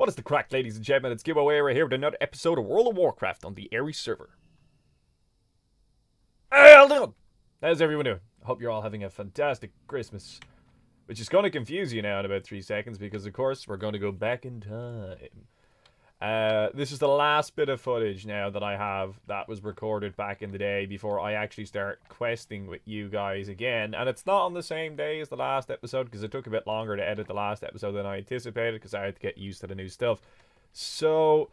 What is the crack, ladies and gentlemen? It's Gibboeire here with another episode of World of Warcraft on the Aerie server. Hey, how doing? How's everyone doing? I hope you're all having a fantastic Christmas. Which is going to confuse you now in about 3 seconds because, of course, we're going to go back in time. This is the last bit of footage now that I have that was recorded back in the day before I actually start questing with you guys again. And it's not on the same day as the last episode because it took a bit longer to edit the last episode than I anticipated because I had to get used to the new stuff. So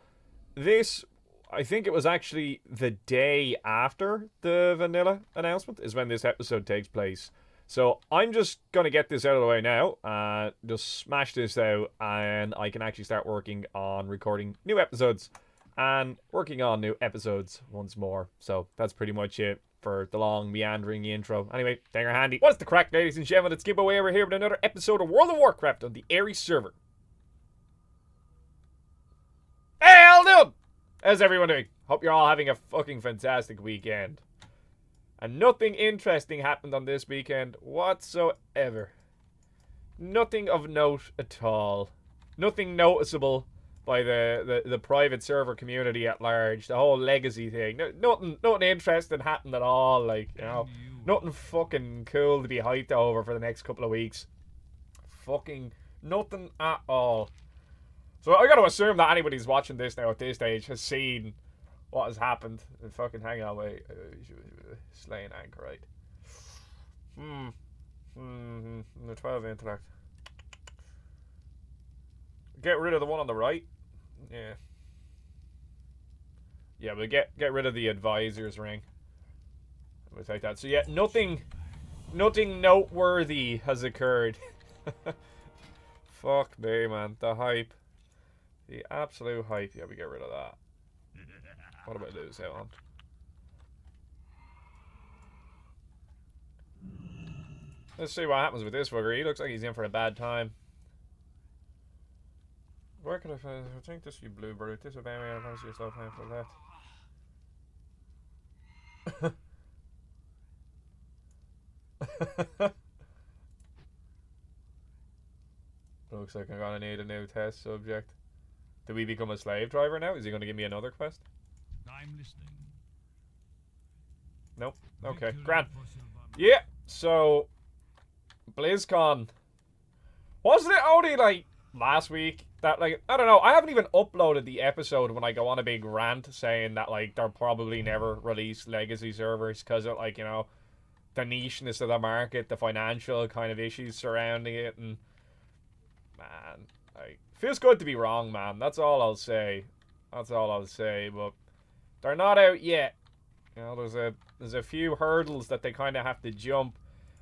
this, I think it was actually the day after the vanilla announcement is when this episode takes place. So I'm just going to get this out of the way now, just smash this out, and I can actually start working on recording new episodes and working on new episodes once more. So that's pretty much it for the long meandering intro. Anyway, take her handy. What's the crack, ladies and gentlemen? It's Gibboeire here with another episode of World of Warcraft on the Aerie server. Hey, how doing? How's everyone doing? Hope you're all having a fucking fantastic weekend. And nothing interesting happened on this weekend whatsoever. Nothing of note at all. Nothing noticeable by the private server community at large. The whole legacy thing. Nothing interesting happened at all. Like, you know, nothing fucking cool to be hyped over for the next couple of weeks. Fucking nothing at all. So I gotta assume that anybody who's watching this now at this stage has seen what has happened. Fucking hang on, wait. Slaying anchorite. The 12 intellect. Get rid of the one on the right. Yeah. Yeah, but get rid of the advisor's ring. We'll take that. So yeah, nothing noteworthy has occurred. Fuck me, man. The hype. The absolute hype. Yeah, we get rid of that. What about lose out on? Let's see what happens with this fucker. He looks like he's in for a bad time. Where can I find? I think this you blue brute. This will be me. I fancy yourself now for that. Looks like I'm gonna need a new test subject. Do we become a slave driver now? Is he gonna give me another quest? I'm listening. Nope. Okay. Grand. Yeah. So, BlizzCon. Wasn't it only like last week that, like, I don't know, I haven't even uploaded the episode when I go on a big rant saying that, like, they'll probably never release legacy servers because of, like, you know, the nicheness of the market, the financial kind of issues surrounding it, and man, like, feels good to be wrong, man. That's all I'll say. That's all I'll say, but they're not out yet. You know, there's a few hurdles that they kind of have to jump.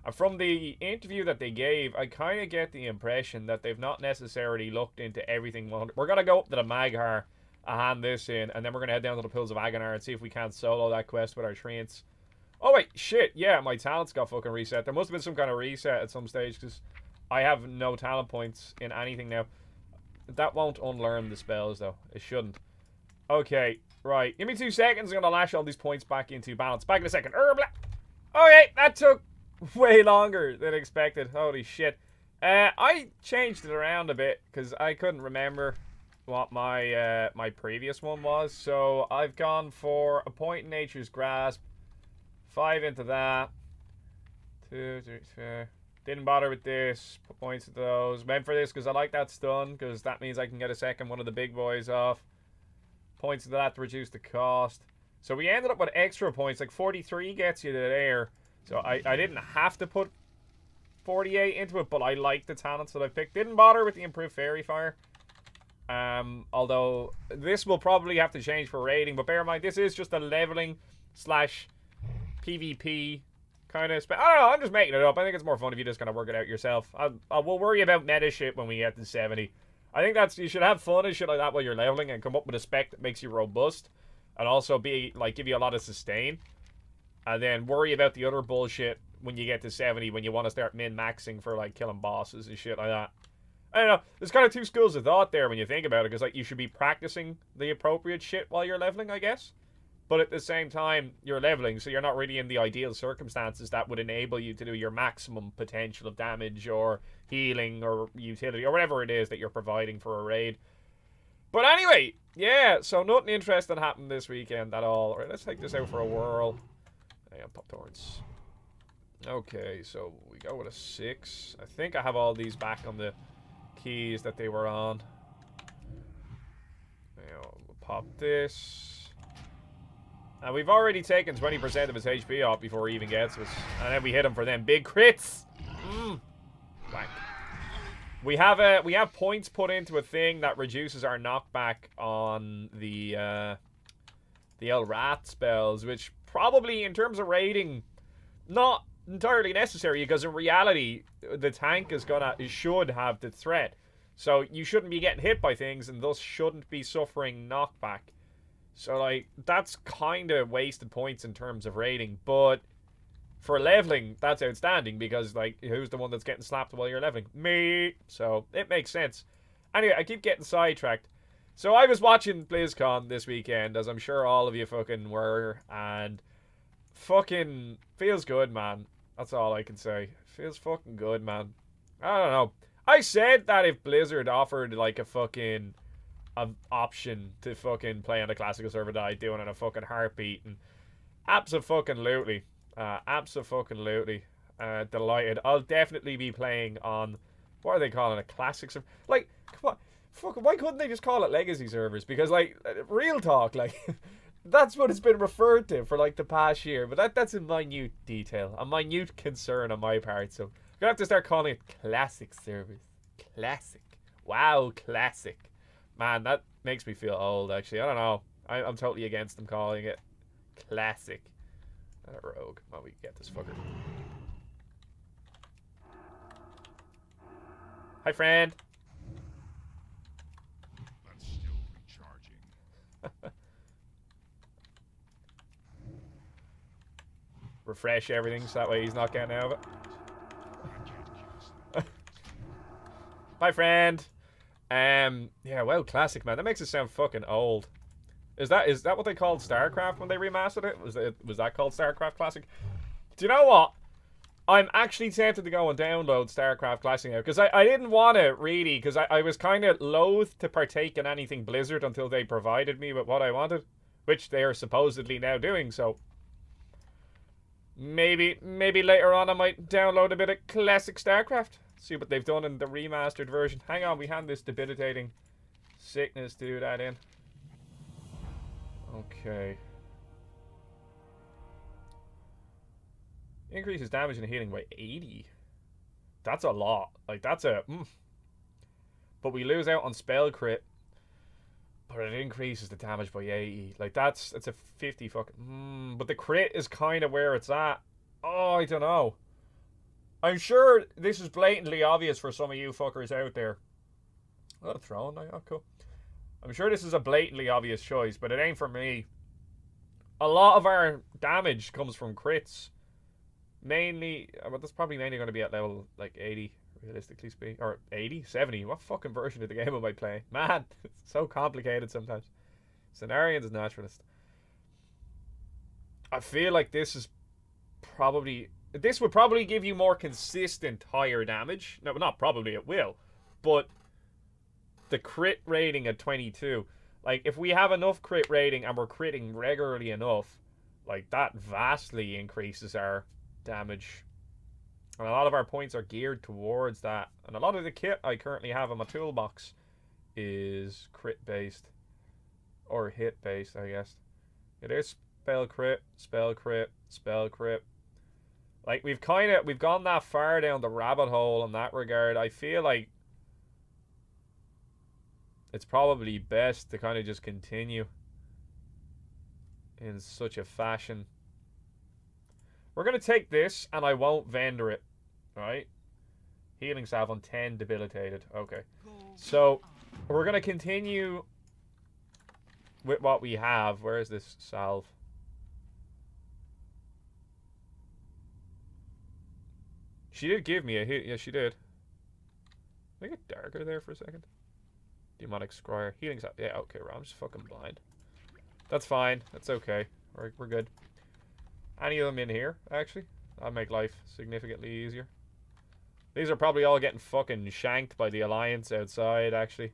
And from the interview that they gave, I kind of get the impression that they've not necessarily looked into everything. We're going to go up to the Mag'har and hand this in, and then we're going to head down to the Pools of Agonar and see if we can't solo that quest with our treants. Oh, wait, shit, yeah, my talents got fucking reset. There must have been some kind of reset at some stage, because I have no talent points in anything now. That won't unlearn the spells, though. It shouldn't. Okay, right. Give me 2 seconds. I'm going to lash all these points back into balance. Back in a second. Okay, that took way longer than expected. Holy shit. I changed it around a bit because I couldn't remember what my my previous one was. So I've gone for a point in Nature's Grasp. 5 into that. 2, 3, 4. Didn't bother with this. Put points into those. Went for this because I like that stun because that means I can get a second one of the big boys off. Points into that to reduce the cost. So we ended up with extra points. Like 43 gets you there. So I didn't have to put 48 into it, but I like the talents that I picked. Didn't bother with the improved fairy fire. Although this will probably have to change for rating. But bear in mind, this is just a leveling slash PvP kind of... I don't know, I'm just making it up. I think it's more fun if you just kind of work it out yourself. We'll worry about meta shit when we get to 70. I think you should have fun and shit like that while you're leveling and come up with a spec that makes you robust and also give you a lot of sustain, and then worry about the other bullshit when you get to 70 when you want to start min-maxing for like killing bosses and shit like that. I don't know, there's kind of two schools of thought there when you think about it, because like you should be practicing the appropriate shit while you're leveling, I guess, but at the same time you're leveling, so you're not really in the ideal circumstances that would enable you to do your maximum potential of damage or healing or utility or whatever it is that you're providing for a raid. But anyway, yeah, so nothing interesting happened this weekend at all. Alright, let's take this out for a whirl. Hang on, pop torrents. Okay, so we go with a 6. I think I have all these back on the keys that they were on. We'll pop this. And we've already taken 20% of his HP off before he even gets us. And then we hit him for them big crits. Blank. We have points put into a thing that reduces our knockback on the old rat spells, which probably in terms of rating, not entirely necessary, because in reality the tank should have the threat, so you shouldn't be getting hit by things and thus shouldn't be suffering knockback. So like that's kind of wasted points in terms of rating, but for leveling that's outstanding, because like who's the one that's getting slapped while you're leveling? Me. So it makes sense. Anyway, I keep getting sidetracked. So I was watching BlizzCon this weekend, as I'm sure all of you fucking were, and fucking feels good, man. That's all I can say. Feels fucking good, man. I don't know. I said that if Blizzard offered like a fucking option to fucking play on a classical server, that I'd do it in a fucking heartbeat. And abso-fucking-lutely. Abso-fucking-lutely. Delighted. I'll definitely be playing on, what are they calling it? Classic server? Like, come on. Fuck, why couldn't they just call it legacy servers? Because, like, real talk, like, that's what it's been referred to for, like, the past year. But that's a minute detail. A minute concern on my part. So, I'm gonna have to start calling it classic servers. Classic. Wow, classic. Man, that makes me feel old, actually. I don't know. I'm totally against them calling it classic. Rogue. Oh, we get this fucker. Hi, friend. That's still recharging. Refresh everything so that way he's not getting out of it. Bye, friend. Yeah, well, classic, man. That makes it sound fucking old. Is that what they called StarCraft when they remastered it? Was that called StarCraft Classic? Do you know what? I'm actually tempted to go and download StarCraft Classic now, because I didn't want to really, because I was kind of loath to partake in anything Blizzard until they provided me with what I wanted, which they are supposedly now doing. So maybe later on I might download a bit of classic StarCraft, see what they've done in the remastered version. Hang on, we hand this debilitating sickness to that in. Okay. Increases damage and healing by 80. That's a lot. Like, that's a... But we lose out on spell crit. But it increases the damage by 80. Like, that's a 50 fucking... But the crit is kind of where it's at. Oh, I don't know. I'm sure this is blatantly obvious for some of you fuckers out there. Oh, a throne. Oh, cool. I'm sure this is a blatantly obvious choice, but it ain't for me. A lot of our damage comes from crits. Mainly, well, that's probably mainly going to be at level, like, 80, realistically speaking. Or 80? 70? What fucking version of the game am I playing? Man, it's so complicated sometimes. Cenarian's Naturalist. I feel like this is probably... This would probably give you more consistent higher damage. No, not probably, it will. But the crit rating at 22, like, if we have enough crit rating and we're critting regularly enough, like, that vastly increases our damage. And a lot of our points are geared towards that. And a lot of the kit I currently have in my toolbox is crit based. Or hit based, I guess. It is spell crit, spell crit, spell crit. Like, we've gone that far down the rabbit hole in that regard. I feel like it's probably best to kind of just continue in such a fashion. We're going to take this, and I won't vendor it. Right? Healing salve on 10, debilitated. Okay. So, we're going to continue with what we have. Where is this salve? She did give me a hit. Yeah, she did. Did I get darker there for a second? Demonic Scryer. Healing salve. Yeah, okay, I'm just fucking blind. That's fine. That's okay. We're good. Any of them in here, actually? That'll make life significantly easier. These are probably all getting fucking shanked by the Alliance outside, actually.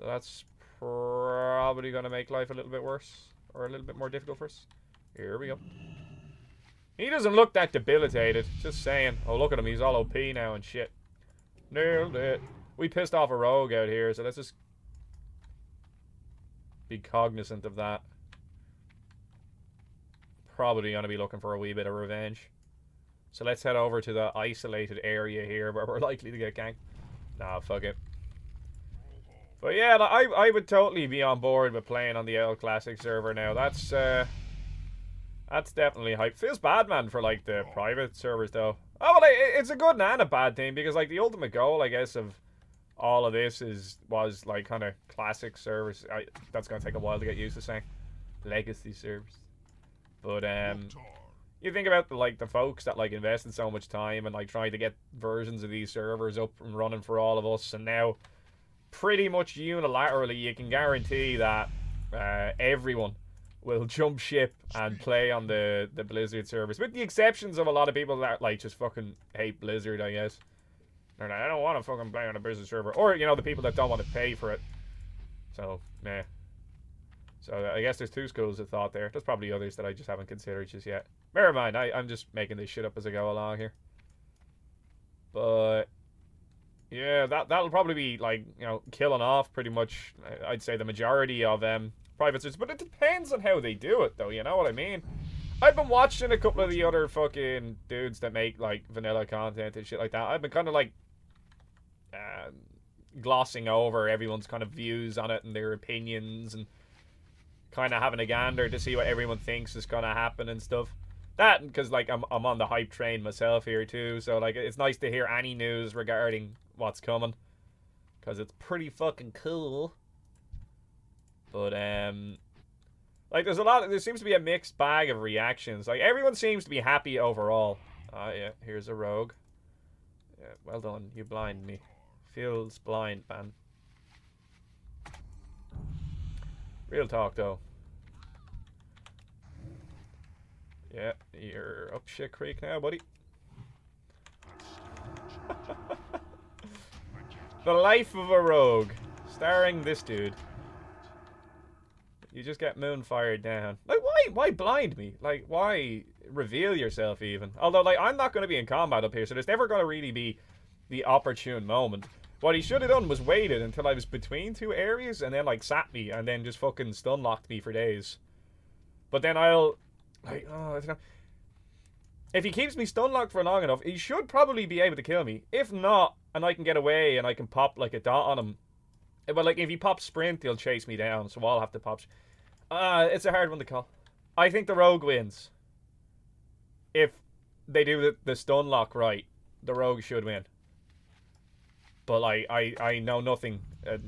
So that's probably going to make life a little bit worse. Or a little bit more difficult for us. Here we go. He doesn't look that debilitated. Just saying. Oh, look at him. He's all OP now and shit. Nailed it. We pissed off a rogue out here, so let's just be cognizant of that. Probably going to be looking for a wee bit of revenge. So let's head over to the isolated area here where we're likely to get ganked. Nah, fuck it. But yeah, I would totally be on board with playing on the L Classic server now. That's definitely hype. Feels bad, man, for like the private servers though. Oh, well, it's a good and a bad thing because like the ultimate goal, I guess, of all of this was like kind of classic servers. That's gonna take a while to get used to saying legacy servers. But you think about the folks that like invested so much time and like trying to get versions of these servers up and running for all of us, and now pretty much unilaterally you can guarantee that everyone will jump ship and play on the Blizzard servers, with the exceptions of a lot of people that like just fucking hate Blizzard, I guess. They're like, I don't want to fucking play on a Blizzard server, or you know, the people that don't want to pay for it. So meh. So I guess there's two schools of thought there. There's probably others that I just haven't considered just yet. Never mind, I'm just making this shit up as I go along here. But yeah, that'll probably be like, you know, killing off pretty much, I'd say, the majority of private servers. But it depends on how they do it, though, you know what I mean? I've been watching a couple of the other fucking dudes that make like vanilla content and shit like that. I've been kind of like glossing over everyone's kind of views on it and their opinions, and kind of having a gander to see what everyone thinks is gonna happen and stuff. That, because like I'm on the hype train myself here too, so like it's nice to hear any news regarding what's coming, because it's pretty fucking cool. But like there seems to be a mixed bag of reactions. Like everyone seems to be happy overall. Yeah, here's a rogue. Yeah, well done, you blind me. Feels blind, man. Real talk though. Yeah, you're up shit creek now, buddy. The Life of a Rogue, starring this dude. You just get moon fired down. Like, why blind me? Like, why reveal yourself even? Although, like, I'm not going to be in combat up here, so there's never going to really be the opportune moment. What he should have done was waited until I was between two areas and then, like, sat me and then just fucking stun locked me for days. But then I'll... like, oh, I don't know. If he keeps me stun locked for long enough, he should probably be able to kill me. If not, and I can get away and I can pop like a dot on him. But like if he pops sprint, he'll chase me down, so I'll have to pop. It's a hard one to call. I think the rogue wins. If they do the stun lock right, the rogue should win. But like I know nothing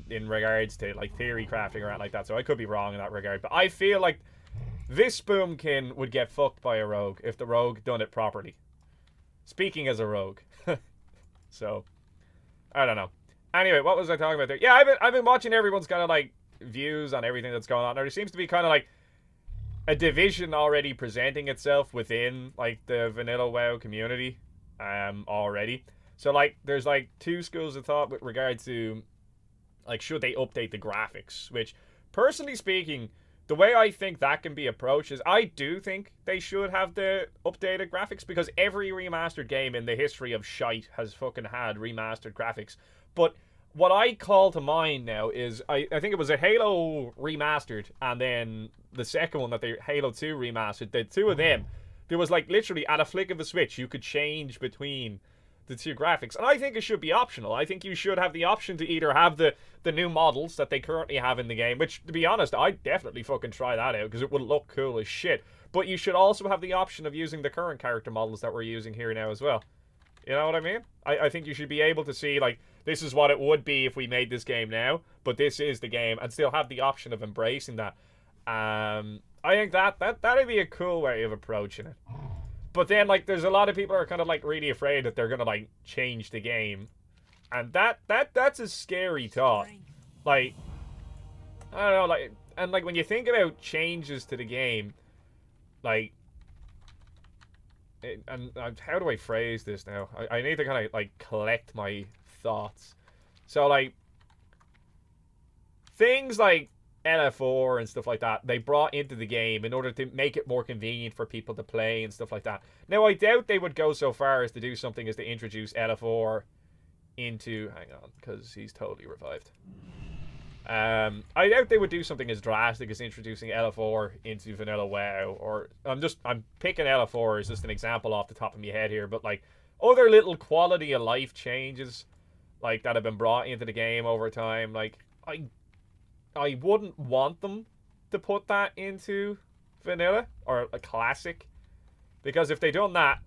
in regards to like theory crafting or anything like that, so I could be wrong in that regard. But I feel like this boomkin would get fucked by a rogue if the rogue done it properly. Speaking as a rogue. So, I don't know. Anyway, what was I talking about there? Yeah, I've been watching everyone's kind of like views on everything that's going on. There seems to be kind of like a division already presenting itself within like the vanilla WoW community already. So like there's like two schools of thought with regard to like should they update the graphics, which personally speaking, the way I think that can be approached is I do think they should have the updated graphics, because every remastered game in the history of shite has fucking had remastered graphics. But what I call to mind now is I think it was a Halo remastered, and then the second one that they Halo 2 remastered, the two of them, there was like literally at a flick of a switch you could change between the two graphics, and I think it should be optional. I think you should have the option to either have the new models that they currently have in the game, which, to be honest, I'd definitely fucking try that out, because it would look cool as shit. But you should also have the option of using the current character models that we're using here now as well. You know what I mean? I think you should be able to see, like, this is what it would be if we made this game now, but this is the game, and still have the option of embracing that. I think that'd be a cool way of approaching it. But then, like, there's a lot of people who are kind of, like, really afraid that they're gonna, like, change the game. And that's a scary thought. Like, I don't know, like, and, like, when you think about changes to the game, like, how do I phrase this now? I need to kind of, like, collect my thoughts. So, like, things like LF4 and stuff like that, they brought into the game in order to make it more convenient for people to play and stuff like that. Now, I doubt they would go so far as to do something as to introduce LF4 into... Hang on, because he's totally revived. I doubt they would do something as drastic as introducing LF4 into vanilla WoW, or I'm picking LF4 as just an example off the top of my head here, but like other little quality of life changes like that have been brought into the game over time. Like I wouldn't want them to put that into vanilla or a classic, because if they done that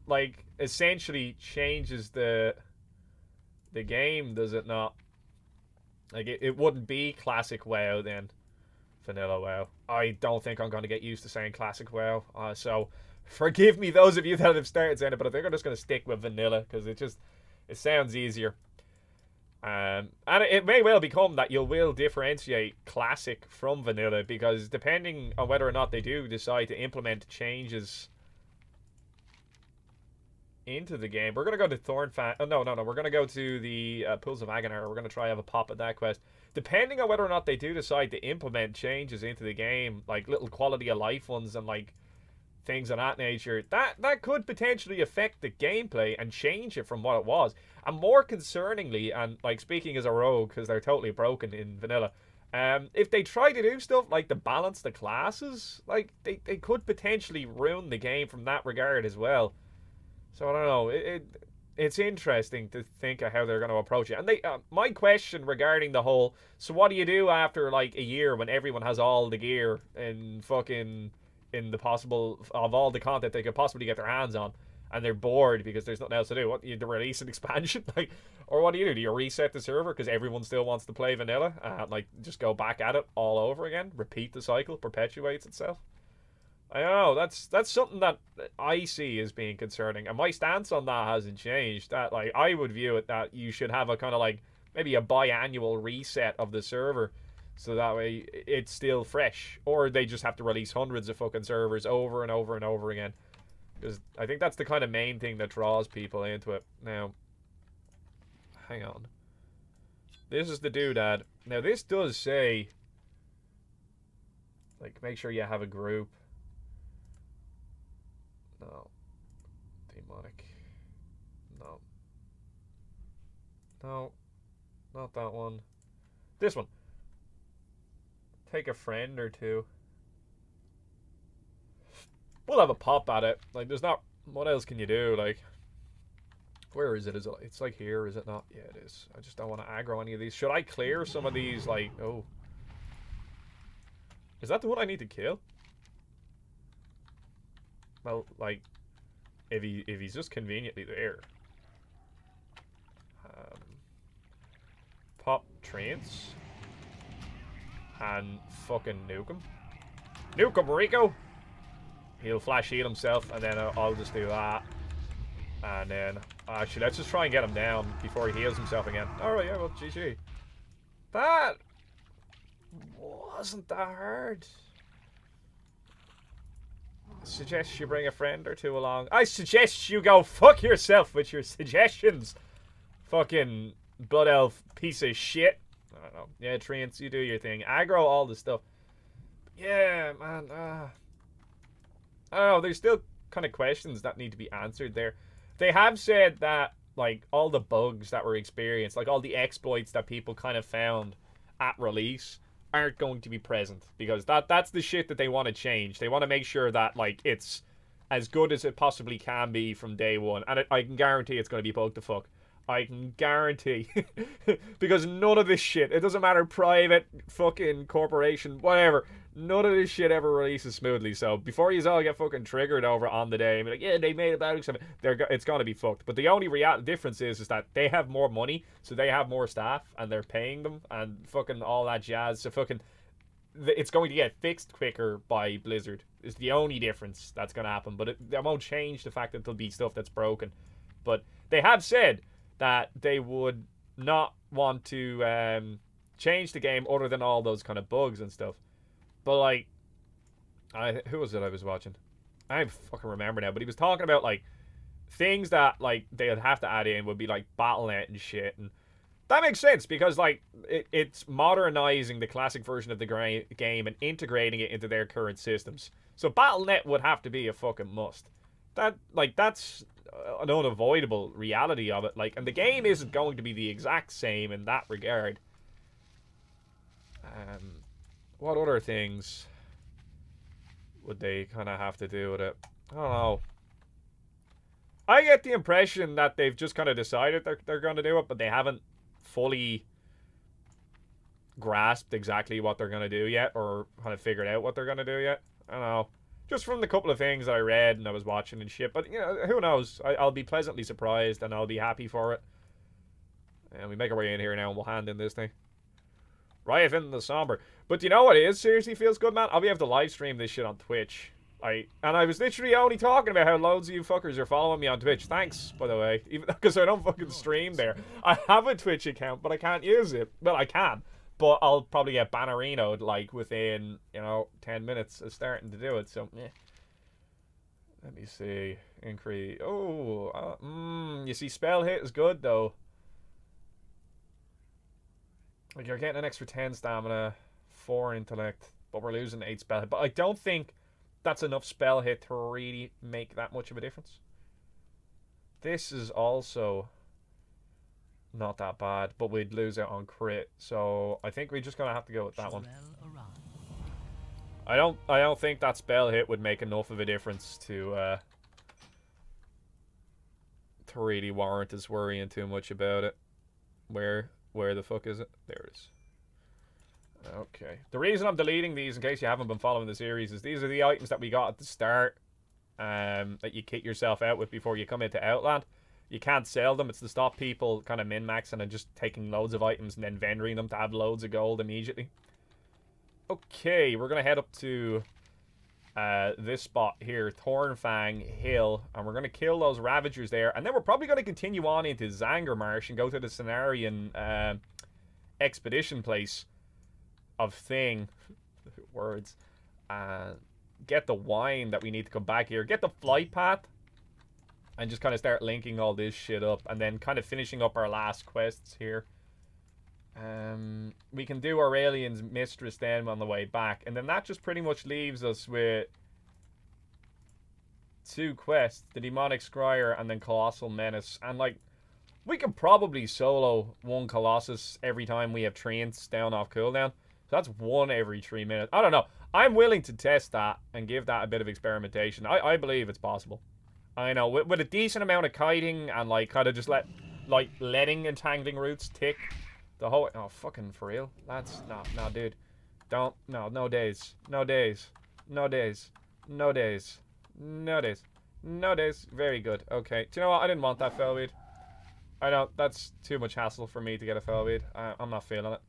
like essentially changes the game, does it not? Like, it wouldn't be classic WoW then. Vanilla WoW. I don't think I'm going to get used to saying classic WoW. So, forgive me those of you that have started saying it, but I think I'm just going to stick with vanilla, because it sounds easier. And it may well become that you will differentiate classic from vanilla, because depending on whether or not they do decide to implement changes into the game. We're going to go to Thornfang. Oh, no. We're going to go to the Pools of Aghanar. We're going to try have a pop at that quest. Depending on whether or not they do decide to implement changes into the game, like little quality of life ones and like things of that nature, that could potentially affect the gameplay and change it from what it was. And more concerningly, and like speaking as a rogue, because they're totally broken in vanilla, if they try to do stuff like to balance the classes, like they could potentially ruin the game from that regard as well. So I don't know. It's interesting to think of how they're going to approach it. And my question regarding the whole, so what do you do after like a year when everyone has all the gear and fucking in the possible of all the content they could possibly get their hands on, and they're bored because there's nothing else to do? What, you release an expansion, like, or what do you do? Do you reset the server because everyone still wants to play vanilla? Like just go back at it all over again, repeat the cycle, perpetuates itself. I don't know. That's something that I see as being concerning, and my stance on that hasn't changed. That like I would view it that you should have a kind of like maybe a biannual reset of the server, so that way it's still fresh. Or they just have to release hundreds of fucking servers over and over and over again, because I think that's the kind of main thing that draws people into it. Now, hang on. This is the doodad. Now this does say like make sure you have a group. No. Demonic. No. No. Not that one. This one. Take a friend or two. We'll have a pop at it. Like, there's not... What else can you do? Like... Where is it? Is it... It's like here, is it not? Yeah, it is. I just don't want to aggro any of these. Should I clear some of these, like... Oh. Is that the one I need to kill? Well, like, if he's just conveniently there, pop trains and fucking nuke him, Rico. He'll flash heal himself, and then I'll just do that, and then actually let's just try and get him down before he heals himself again. All right, yeah, well, GG. That wasn't that hard. Suggest you bring a friend or two along. I suggest you go fuck yourself with your suggestions. Fucking blood elf piece of shit. I don't know. Yeah, Treants, you do your thing. Aggro all the stuff. Yeah, man. I don't know. There's still kind of questions that need to be answered there. They have said that, like, all the bugs that were experienced, like all the exploits that people kind of found at release, aren't going to be present, because that's the shit that they want to change. They want to make sure that like it's as good as it possibly can be from day one, and I can guarantee it's going to be bugged to fuck. I can guarantee. Because none of this shit, it doesn't matter, private, fucking corporation, whatever, none of this shit ever releases smoothly. So before you all get fucking triggered over on the day and be like, yeah, they made a bad exception, it's gonna be fucked. But the only difference is that they have more money, so they have more staff, and they're paying them and fucking all that jazz. So fucking it's going to get fixed quicker by Blizzard is the only difference that's gonna happen. But that won't change the fact that there'll be stuff that's broken. But they have said that they would not want to change the game other than all those kind of bugs and stuff. But like, who was it I was watching? I don't fucking remember now, but he was talking about like things that like they'd have to add in would be like Battle.net and shit, and That makes sense, because, like, it's modernizing the classic version of the game and integrating it into their current systems. So Battle.net would have to be a fucking must. That's an unavoidable reality of it. Like, and the game isn't going to be the exact same in that regard. What other things would they kind of have to do with it? I don't know. I get the impression that they've just kind of decided they're going to do it, but they haven't fully grasped exactly what they're going to do yet, or kind of figured out what they're going to do yet. I don't know. Just from the couple of things that I read and I was watching and shit. But, you know, who knows? I'll be pleasantly surprised and I'll be happy for it. And we make our way in here now and we'll hand in this thing. Riot in the Somber. But you know what is seriously feels good, man? I'll be able to live stream this shit on Twitch. And I was literally only talking about how loads of you fuckers are following me on Twitch. Thanks, by the way. Even because I don't fucking stream there. I have a Twitch account, but I can't use it. Well, I can. But I'll probably get bannerinoed, like, within, you know, 10 minutes of starting to do it. So, yeah. Let me see. Increase. Oh, you see, spell hit is good, though. Like, you're getting an extra 10 stamina, 4 intellect, but we're losing 8 spell hit. But I don't think that's enough spell hit to really make that much of a difference. This is also not that bad, but we'd lose out on crit. So I think we're just gonna have to go with that one. I don't think that spell hit would make enough of a difference to really warrant us worrying too much about it. Where the fuck is it? There it is. Okay. The reason I'm deleting these, in case you haven't been following the series, is these are the items that we got at the start, that you kit yourself out with before you come into Outland. You can't sell them. It's to stop people kind of min-maxing and just taking loads of items and then vendoring them to have loads of gold immediately. Okay, we're going to head up to this spot here, Thornfang Hill, and we're going to kill those Ravagers there. And then we're probably going to continue on into Zangarmarsh and go to the Cenarian expedition place of thing. Words. Get the wine that we need to come back here. Get the flight path. And just kind of start linking all this shit up. And then kind of finishing up our last quests here. We can do Aurelian's Mistress then on the way back. And then that just pretty much leaves us with 2 quests. The Demonic Scryer and then Colossal Menace. And like, we can probably solo 1 Colossus every time we have Treants down off cooldown. So that's 1 every 3 minutes. I don't know. I'm willing to test that and give that a bit of experimentation. I believe it's possible. I know, with a decent amount of kiting and, like, kind of just letting entangling roots tick the whole... Oh, fucking for real? That's... No, dude. Don't... No days. No days. No days. No days. No days. No days. Very good. Okay. Do you know what? I didn't want that Felweed. I know, that's too much hassle for me to get a Felweed. I'm not feeling it.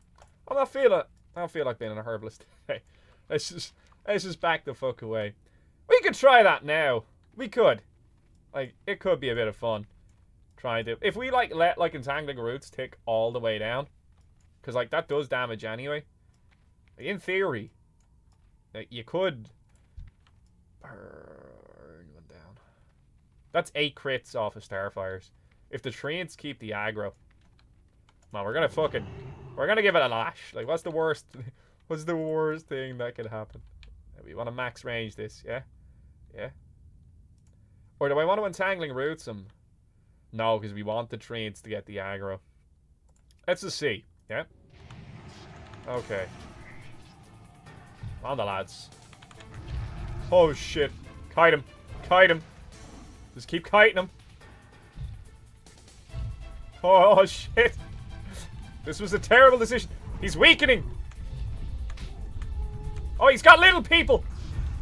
I'm not feeling it. I don't feel like being a herbalist today. Let's just back the fuck away. We could try that now. We could. Like, it could be a bit of fun trying to... If we, like, let, like, entangling roots tick all the way down, because, like, that does damage anyway. Like, in theory, you could burn one down. That's 8 crits off of Starfires. If the Treants keep the aggro... Man, we're gonna give it a lash. Like, what's the worst thing that could happen? We want to max range this, yeah? Yeah? Or do I want to entangling roots him? No, because we want the Treants to get the aggro. Let's just see, yeah? Okay. On the lads. Oh shit. Kite him. Kite him. Just keep kiting him. Oh shit. This was a terrible decision. He's weakening. Oh, he's got little people.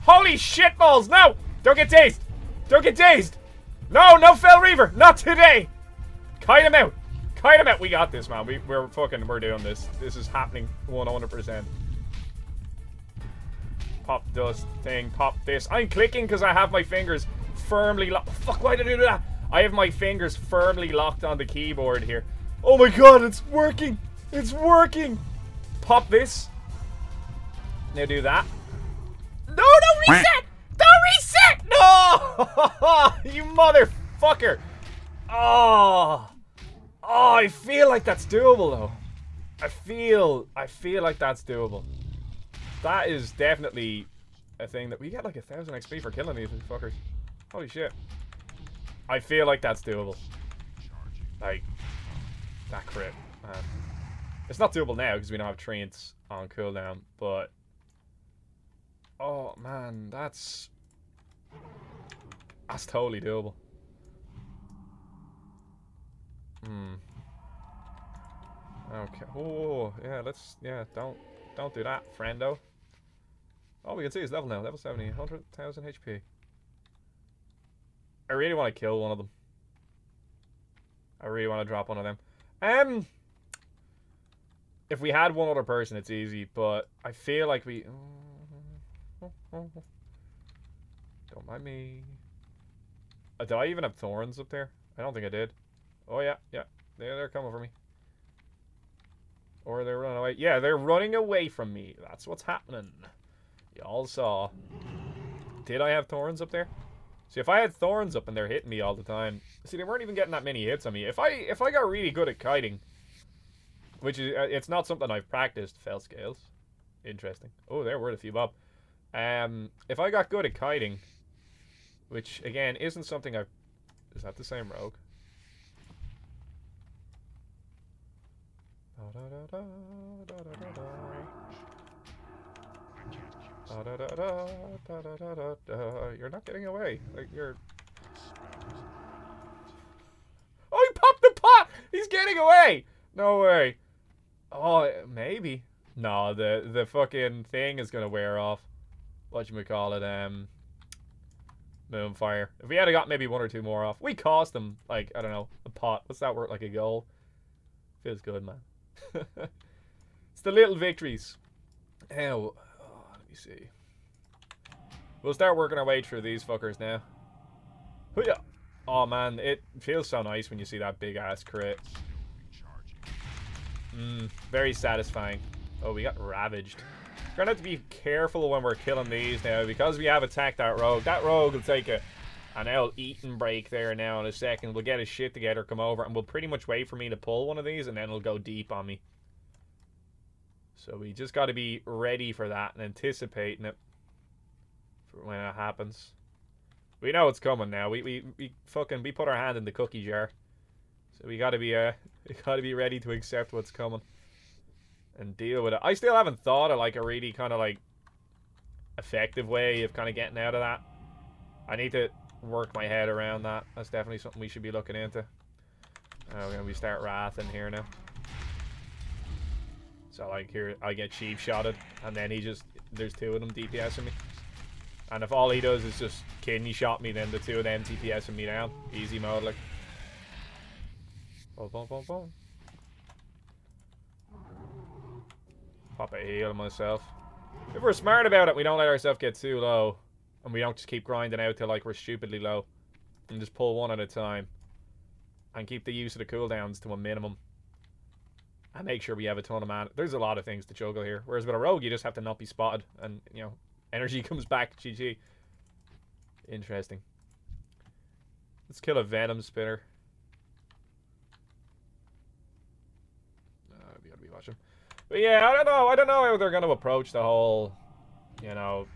Holy shitballs. No. Don't get dazed. Don't get dazed. No, no Fell Reaver. Not today. Kite him out. Kite him out. We got this, man. We're doing this. This is happening 100%. Pop dust thing. Pop this. I'm clicking because I have my fingers firmly locked. Fuck, why did I do that? I have my fingers firmly locked on the keyboard here. Oh my god, it's working. It's working. Pop this. Now do that. No, don't reset. Don't reset. No. You motherfucker. Oh. Oh, I feel like that's doable though. I feel like that's doable. That is definitely a thing that we get like 1,000 XP for killing these fuckers. Holy shit. I feel like that's doable. Like, that crit. It's not doable now because we don't have trains on cooldown, but... Oh, man, that's totally doable. Okay. Oh, yeah, don't do that, friendo. Oh, we can see his level now. Level 70, 100,000 HP. I really want to kill one of them. I really want to drop one of them. If we had one other person, it's easy, but I feel like we... Don't mind me. Did I even have thorns up there? I don't think I did. Oh, yeah. They're coming for me. Or they're running away. Yeah, they're running away from me. That's what's happening. Y'all saw. Did I have thorns up there? See, if I had thorns up and they're hitting me all the time... See, they weren't even getting that many hits on me. If I got really good at kiting, which is... it's not something I've practiced, fell scales. Interesting. Oh, there were a few bob. If I got good at kiting, which, again, isn't something I've... Is that the same rogue? You're not getting away. Like, you're... Oh, he popped the pot! He's getting away! No way. Oh, maybe. No, the fucking thing is gonna wear off. Whatchamacallit, Moonfire. If we had got maybe one or two more off, we cost them, like, I don't know, a pot. What's that worth? Like a goal? Feels good, man. It's the little victories. Oh, let me see. We'll start working our way through these fuckers now. Hoo-yah. Oh, man, it feels so nice when you see that big-ass crit. Very satisfying. Oh, we got ravaged. We're gonna have to be careful when we're killing these now, because we have attacked that rogue. That rogue will take an old eating break there now in a second. We'll get his shit together, come over, and we'll pretty much wait for me to pull one of these, and then it'll go deep on me. So we just got to be ready for that and anticipating it for when it happens. We know it's coming now. We put our hand in the cookie jar, so we got to be ready to accept what's coming and deal with it. I still haven't thought of like a really kind of like effective way of kind of getting out of that. I need to work my head around that. That's definitely something we should be looking into. We start wrathing here now. So like here I get cheap shotted, and then there's two of them DPSing me. And if all he does is just kidney shot me, then the two of them DPSing me down. Easy mode, like. Boom, boom, boom, boom. Pop a heal on myself. If we're smart about it, we don't let ourselves get too low. And we don't just keep grinding out till like we're stupidly low. And just pull one at a time. And keep the use of the cooldowns to a minimum. And make sure we have a ton of mana. There's a lot of things to juggle here. Whereas with a rogue, you just have to not be spotted. And, you know, energy comes back. GG. Interesting. Let's kill a venom spinner. We gotta be watching. But yeah, I don't know how they're gonna approach the whole, you know,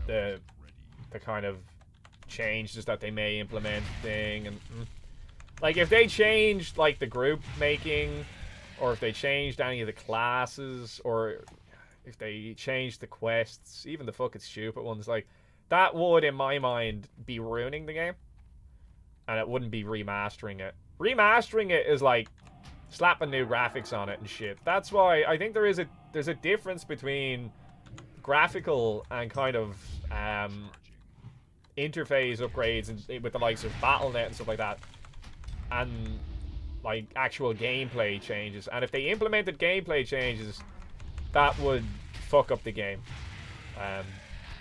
the kind of changes that they may implement thing. And like, if they changed like the group making, or if they changed any of the classes, or if they changed the quests, even the fucking stupid ones, like, that would, in my mind, be ruining the game. And it wouldn't be remastering it. Remastering it is like slapping new graphics on it and shit. That's why I think there's a difference between graphical and kind of interface upgrades and with the likes of Battle.net and stuff like that, and like actual gameplay changes. And if they implemented gameplay changes, that would fuck up the game.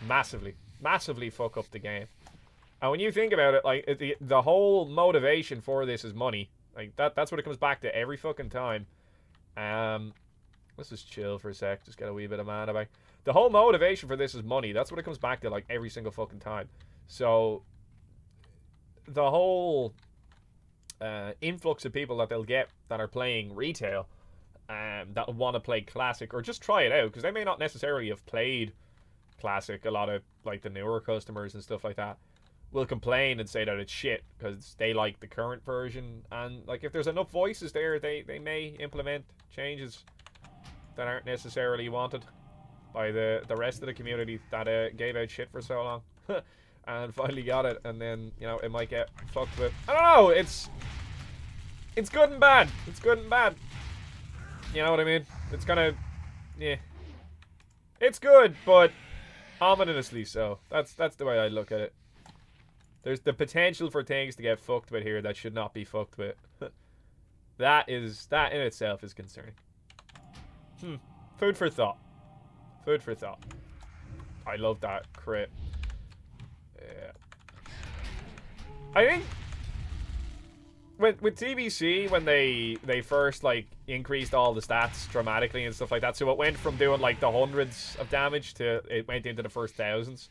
Massively fuck up the game. And when you think about it, like, the whole motivation for this is money. Like, that's what it comes back to every fucking time. Let's just chill for a sec. Just get a wee bit of mana back. The whole motivation for this is money. That's what it comes back to, like, every single fucking time. So, the whole influx of people that they'll get that are playing retail, that want to play classic or just try it out, because they may not necessarily have played classic. A lot of like the newer customers and stuff like that will complain and say that it's shit because they like the current version, and like if there's enough voices there, they may implement changes that aren't necessarily wanted by the rest of the community that gave out shit for so long and finally got it, and then, you know, it might get fucked with. I don't know, it's good and bad. It's good and bad. You know what I mean? It's kind of, yeah. It's good, but ominously so. That's the way I look at it. There's the potential for things to get fucked with here that should not be fucked with. That in itself is concerning. Food for thought. Food for thought. I love that crit. Yeah. I think with TBC, when they first like increased all the stats dramatically and stuff like that, so it went from doing like the hundreds of damage to it went into the first thousands.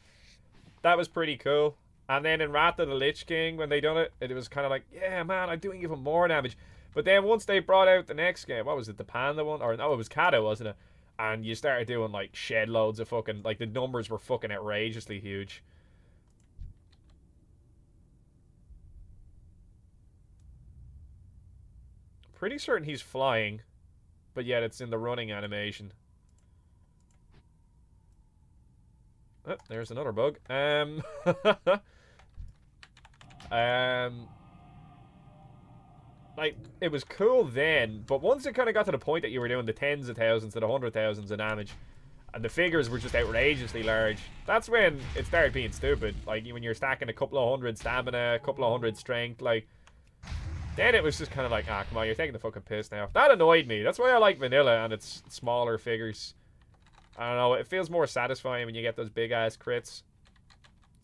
That was pretty cool. And then in Wrath of the Lich King, when they done it, it was kind of like, yeah, man, I'm doing even more damage. But then once they brought out the next game, what was it, the Panda one? Or no, it was Kato, wasn't it? And you started doing like shed loads of fucking, like the numbers were fucking outrageously huge. Pretty certain he's flying, but yet it's in the running animation. Oh, there's another bug. Like, it was cool then, but once it kind of got to the point that you were doing the tens of thousands to the 100,000s of damage, and the figures were just outrageously large, that's when it started being stupid. Like, when you're stacking a couple of hundred stamina, a couple of hundred strength, like, then it was just kind of like, ah, come on, you're taking the fucking piss now. That annoyed me. That's why I like vanilla and its smaller figures. I don't know, it feels more satisfying when you get those big-ass crits.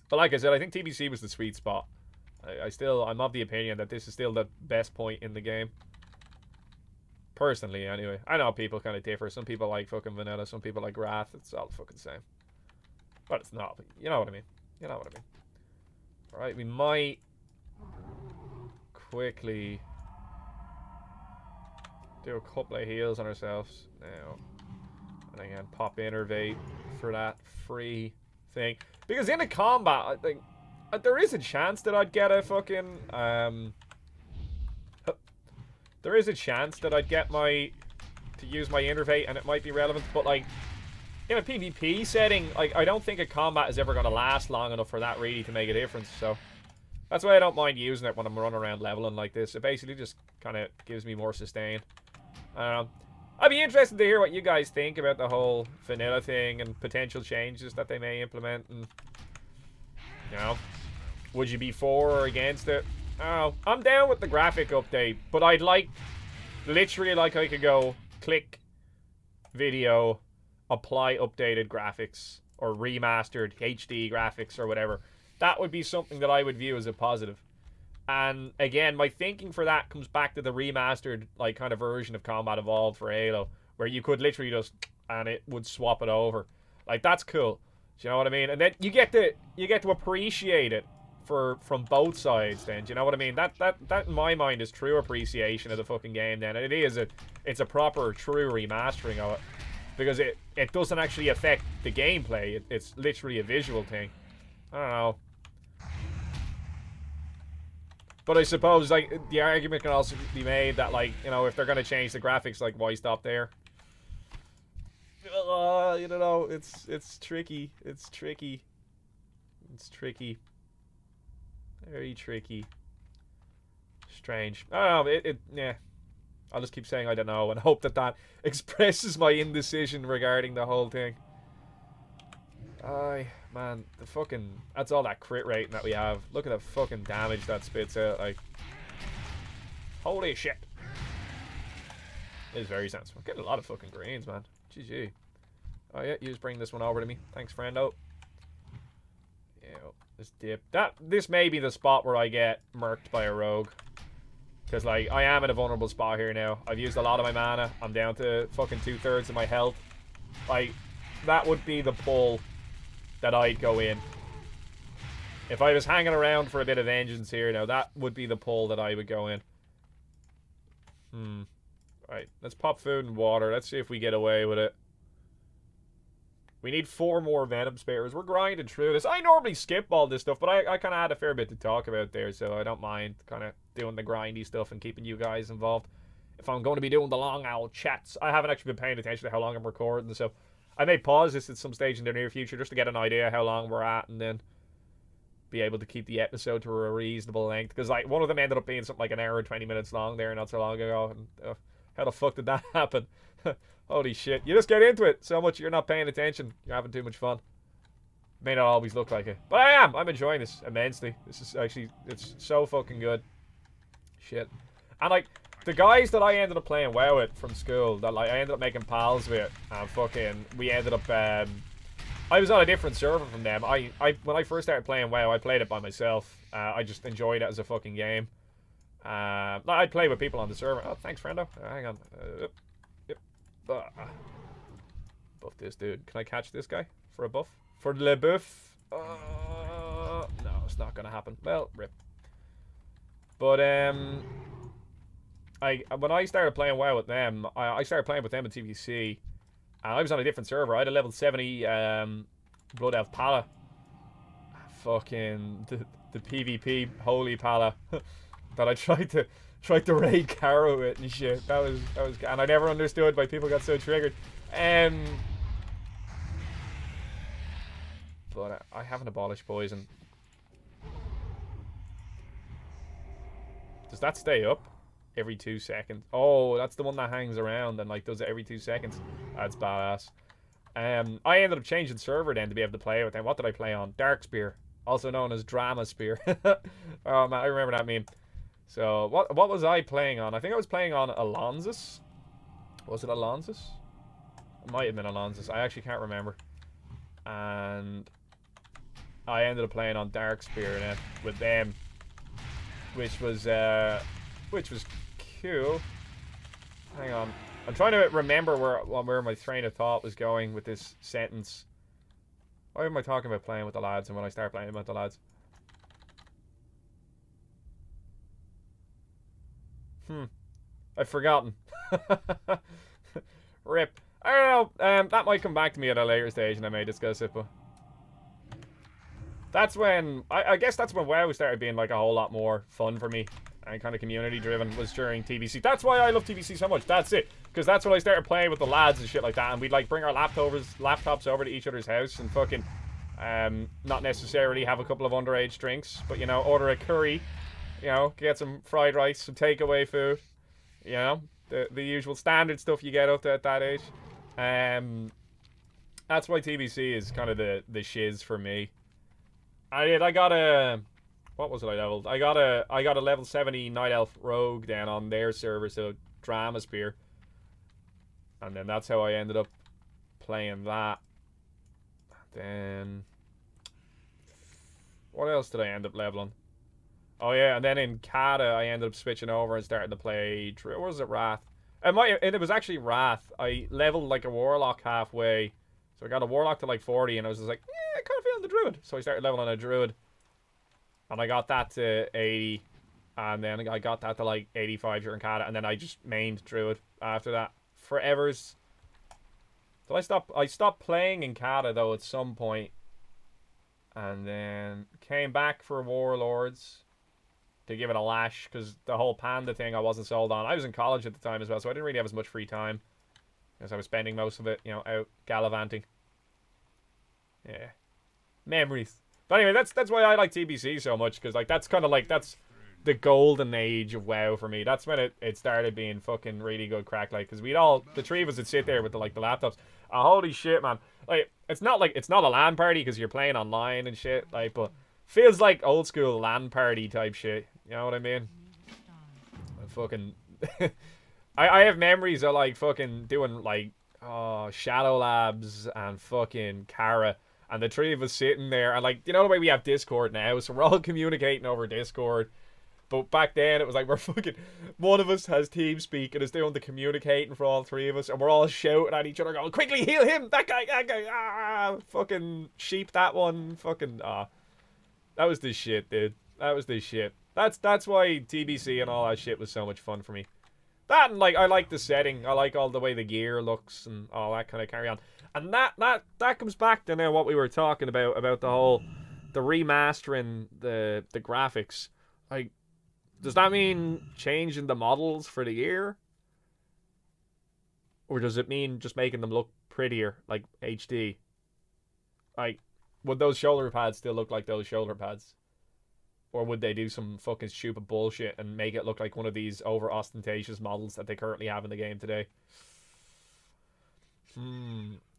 But like I said, I think TBC was the sweet spot. I'm of the opinion that this is still the best point in the game. Personally, anyway. I know people kind of differ. Some people like fucking vanilla, some people like Wrath. It's all the fucking same. But it's not. But you know what I mean. You know what I mean. Alright, we might quickly do a couple of heals on ourselves now. And again, pop Innervate for that free thing. Because in a combat, I think there is a chance that I'd get a fucking there is a chance that I'd get to use my Innervate and it might be relevant, but like in a PvP setting, like I don't think a combat is ever going to last long enough for that really to make a difference. So that's why I don't mind using it when I'm running around leveling like this. It basically just kind of gives me more sustain. I don't know. I'd be interested to hear what you guys think about the whole vanilla thing and potential changes that they may implement, and you know, would you be for or against it? Oh, I'm down with the graphic update, but I'd like, literally like I could go, click, video, apply updated graphics, or remastered HD graphics, or whatever. That would be something that I would view as a positive. And again, my thinking for that comes back to the remastered, like, kind of version of Combat Evolved for Halo, where you could literally just, and it would swap it over. Like, that's cool. Do you know what I mean? And then you get to appreciate it from both sides. Then, do you know what I mean? That in my mind is true appreciation of the fucking game. Then, and it's a proper true remastering of it, because it doesn't actually affect the gameplay. It's literally a visual thing. I don't know. But I suppose, like, the argument can also be made that, like, you know, if they're going to change the graphics, like, why stop there? You don't know, it's tricky. It's tricky. It's tricky. Very tricky. Strange. I don't know, yeah. I'll just keep saying I don't know and hope that expresses my indecision regarding the whole thing. Man, the fucking, that's all that crit rating that we have. Look at the fucking damage that spits out, like, holy shit. It is very sensible. I'm getting a lot of fucking greens, man. GG. Oh yeah, you just bring this one over to me. Thanks, friendo. Yeah, this dip. This may be the spot where I get murked by a rogue. Because, like, I am in a vulnerable spot here now. I've used a lot of my mana. I'm down to fucking 2/3 of my health. Like, that would be the pull that I'd go in. If I was hanging around for a bit of vengeance here now, that would be the pull that I would go in. Right, let's pop food and water. Let's see if we get away with it. We need 4 more Venom Spears. We're grinding through this. I normally skip all this stuff, but I kind of had a fair bit to talk about there, so I don't mind kind of doing the grindy stuff and keeping you guys involved. If I'm going to be doing the long owl chats, I haven't actually been paying attention to how long I'm recording, so I may pause this at some stage in the near future just to get an idea how long we're at, and then be able to keep the episode to a reasonable length. Because like one of them ended up being something like an hour and 20 minutes long there not so long ago, and how the fuck did that happen? Holy shit. You just get into it so much you're not paying attention. You're having too much fun. May not always look like it. But I am. I'm enjoying this immensely. This is actually, it's so fucking good. Shit. And like, the guys that I ended up playing WoW with from school, that like I ended up making pals with, and fucking, we ended up, I was on a different server from them. When I first started playing WoW, I played it by myself. I just enjoyed it as a fucking game. I'd play with people on the server. Oh, thanks, friendo. Hang on. Buff this dude. Can I catch this guy for a buff? For le buff? No, it's not gonna happen. Well, rip. But when I started playing WoW with them, I started playing with them in TBC, and I was on a different server. I had a level 70 Blood Elf Pala. Fucking the PvP holy Pala that I tried to raid Caro with and shit. That was, and I never understood why people got so triggered. But I haven't abolished poison. Does that stay up every 2 seconds? Oh, that's the one that hangs around and like does it every 2 seconds. That's badass. I ended up changing server then to be able to play with them. What did I play on? Dark Spear, also known as Drama Spear. Oh man, I remember that meme. So what was I playing on? I think I was playing on Alonzus. Was it Alonzus? It might have been Alonzus. I actually can't remember. And I ended up playing on Dark Spear then with them, which was cool. Hang on, I'm trying to remember where my train of thought was going with this sentence. Why am I talking about playing with the lads and when I start playing with the lads? I've forgotten. Rip. I don't know. That might come back to me at a later stage and I may discuss it, but that's when I guess that's when WoW started being like a whole lot more fun for me and kind of community driven, was during TBC. That's why I love TBC so much. That's it. Because that's when I started playing with the lads and shit like that, and we'd like bring our laptops over to each other's house and fucking not necessarily have a couple of underage drinks, but you know, order a curry, you know, get some fried rice, some takeaway food, you know, the usual standard stuff you get up to at that age. That's why TBC is kind of the shiz for me. I got a, what was it I leveled? I got a level 70 Night Elf Rogue then on their server, so Drama Spear. And then that's how I ended up playing that. Then what else did I end up leveling? Oh yeah, and then in Kata I ended up switching over and starting to play, or was it Wrath? It was actually Wrath. I leveled like a Warlock halfway. So I got a Warlock to like 40 and I was just like, yeah, I kind of feeling the Druid. So I started leveling a Druid. And I got that to 80. And then I got that to like 85 during Kata. And then I just mained Druid after that. Forevers. So I stopped playing in Kata though at some point. And then came back for Warlords to give it a lash. Because the whole Panda thing I wasn't sold on. I was in college at the time as well. So I didn't really have as much free time. Because I was spending most of it, you know, out gallivanting. Yeah. Memories. But anyway, that's why I like TBC so much. Because, like, that's kind of like, that's the golden age of WoW for me. That's when it started being fucking really good crack. Like, because the three of us would sit there with the laptops. Holy shit, man. Like, it's not a LAN party because you're playing online and shit. Like, but feels like old school LAN party type shit. You know what I mean? Fucking... I have memories of like fucking doing like Shadow Labs and fucking Kara, and the three of us sitting there, and like, you know the way we have Discord now, so we're all communicating over Discord. But back then it was like we're fucking, one of us has TeamSpeak and is doing the communicating for all three of us, and we're all shouting at each other going, quickly heal him, that guy, fucking sheep that one, fucking that was the shit, dude. That was the shit. That's why TBC and all that shit was so much fun for me. That and like I like the setting. I like all the way the gear looks and all that kind of carry on. And that comes back to now what we were talking about the remastering the graphics. Like, does that mean changing the models for the gear? Or does it mean just making them look prettier, like HD? Like, would those shoulder pads still look like those shoulder pads? Or would they do some fucking stupid bullshit and make it look like one of these over ostentatious models that they currently have in the game today?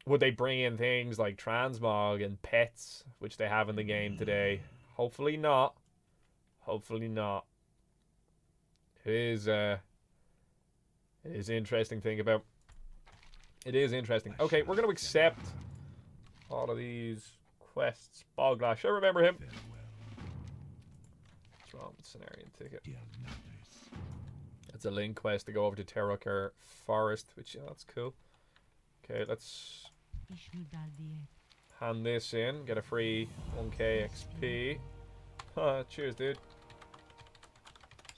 Would they bring in things like transmog and pets, which they have in the game today? Hopefully not. Hopefully not. It is interesting to think about. It is interesting. Okay, we're going to accept all of these quests. Boglash, I remember him. What's wrong with Scenarian Ticket? That's a link quest to go over to Terracur Forest, which, yeah, that's cool. Okay, let's hand this in. Get a free 1k XP. Cheers, dude.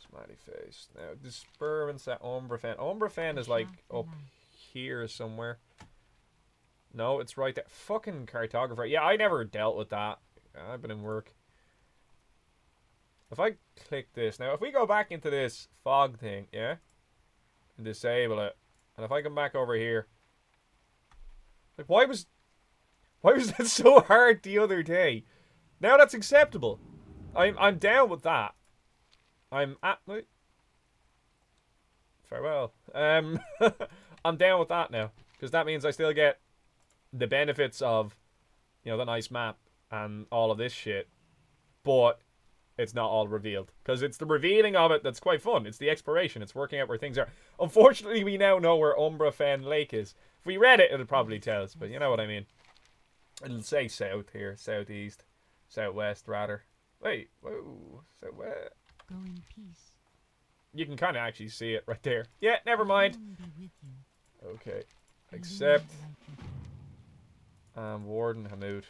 Smiley face. Now, disperments at Umbrafen. Umbrafen is like up here somewhere. No, it's right there. Fucking cartographer. Yeah, I never dealt with that. I've been in work. If I click this. Now, if we go back into this fog thing, yeah? And disable it. And if I come back over here. Like, why was that so hard the other day? Now that's acceptable. I'm down with that. I'm at... Wait. Farewell. I'm down with that now. Because that means I still get the benefits of, you know, the nice map and all of this shit. But it's not all revealed. Because it's the revealing of it that's quite fun. It's the exploration. It's working out where things are. Unfortunately, we now know where Umbrafen Lake is. If we read it, it'll probably tell us. But you know what I mean. It'll say south here. Southeast. Southwest, rather. Wait. Whoa. Southwest. Go in peace. You can kind of actually see it right there. Yeah, never mind. Okay. Accept. Warden Hamoud.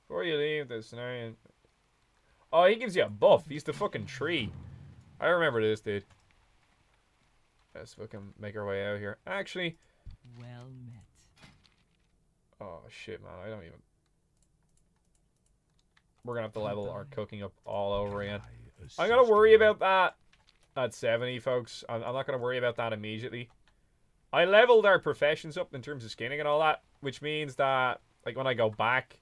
Before you leave the scenario... Oh, he gives you a buff. He's the fucking tree. I remember this, dude. Let's fucking make our way out here. Actually... Well met. Oh, shit, man. I don't even... We're gonna have to level our cooking up all over again. I'm gonna worry about that at 70, folks. I'm not gonna worry about that immediately. I leveled our professions up in terms of skinning and all that, which means that, like, when I go back...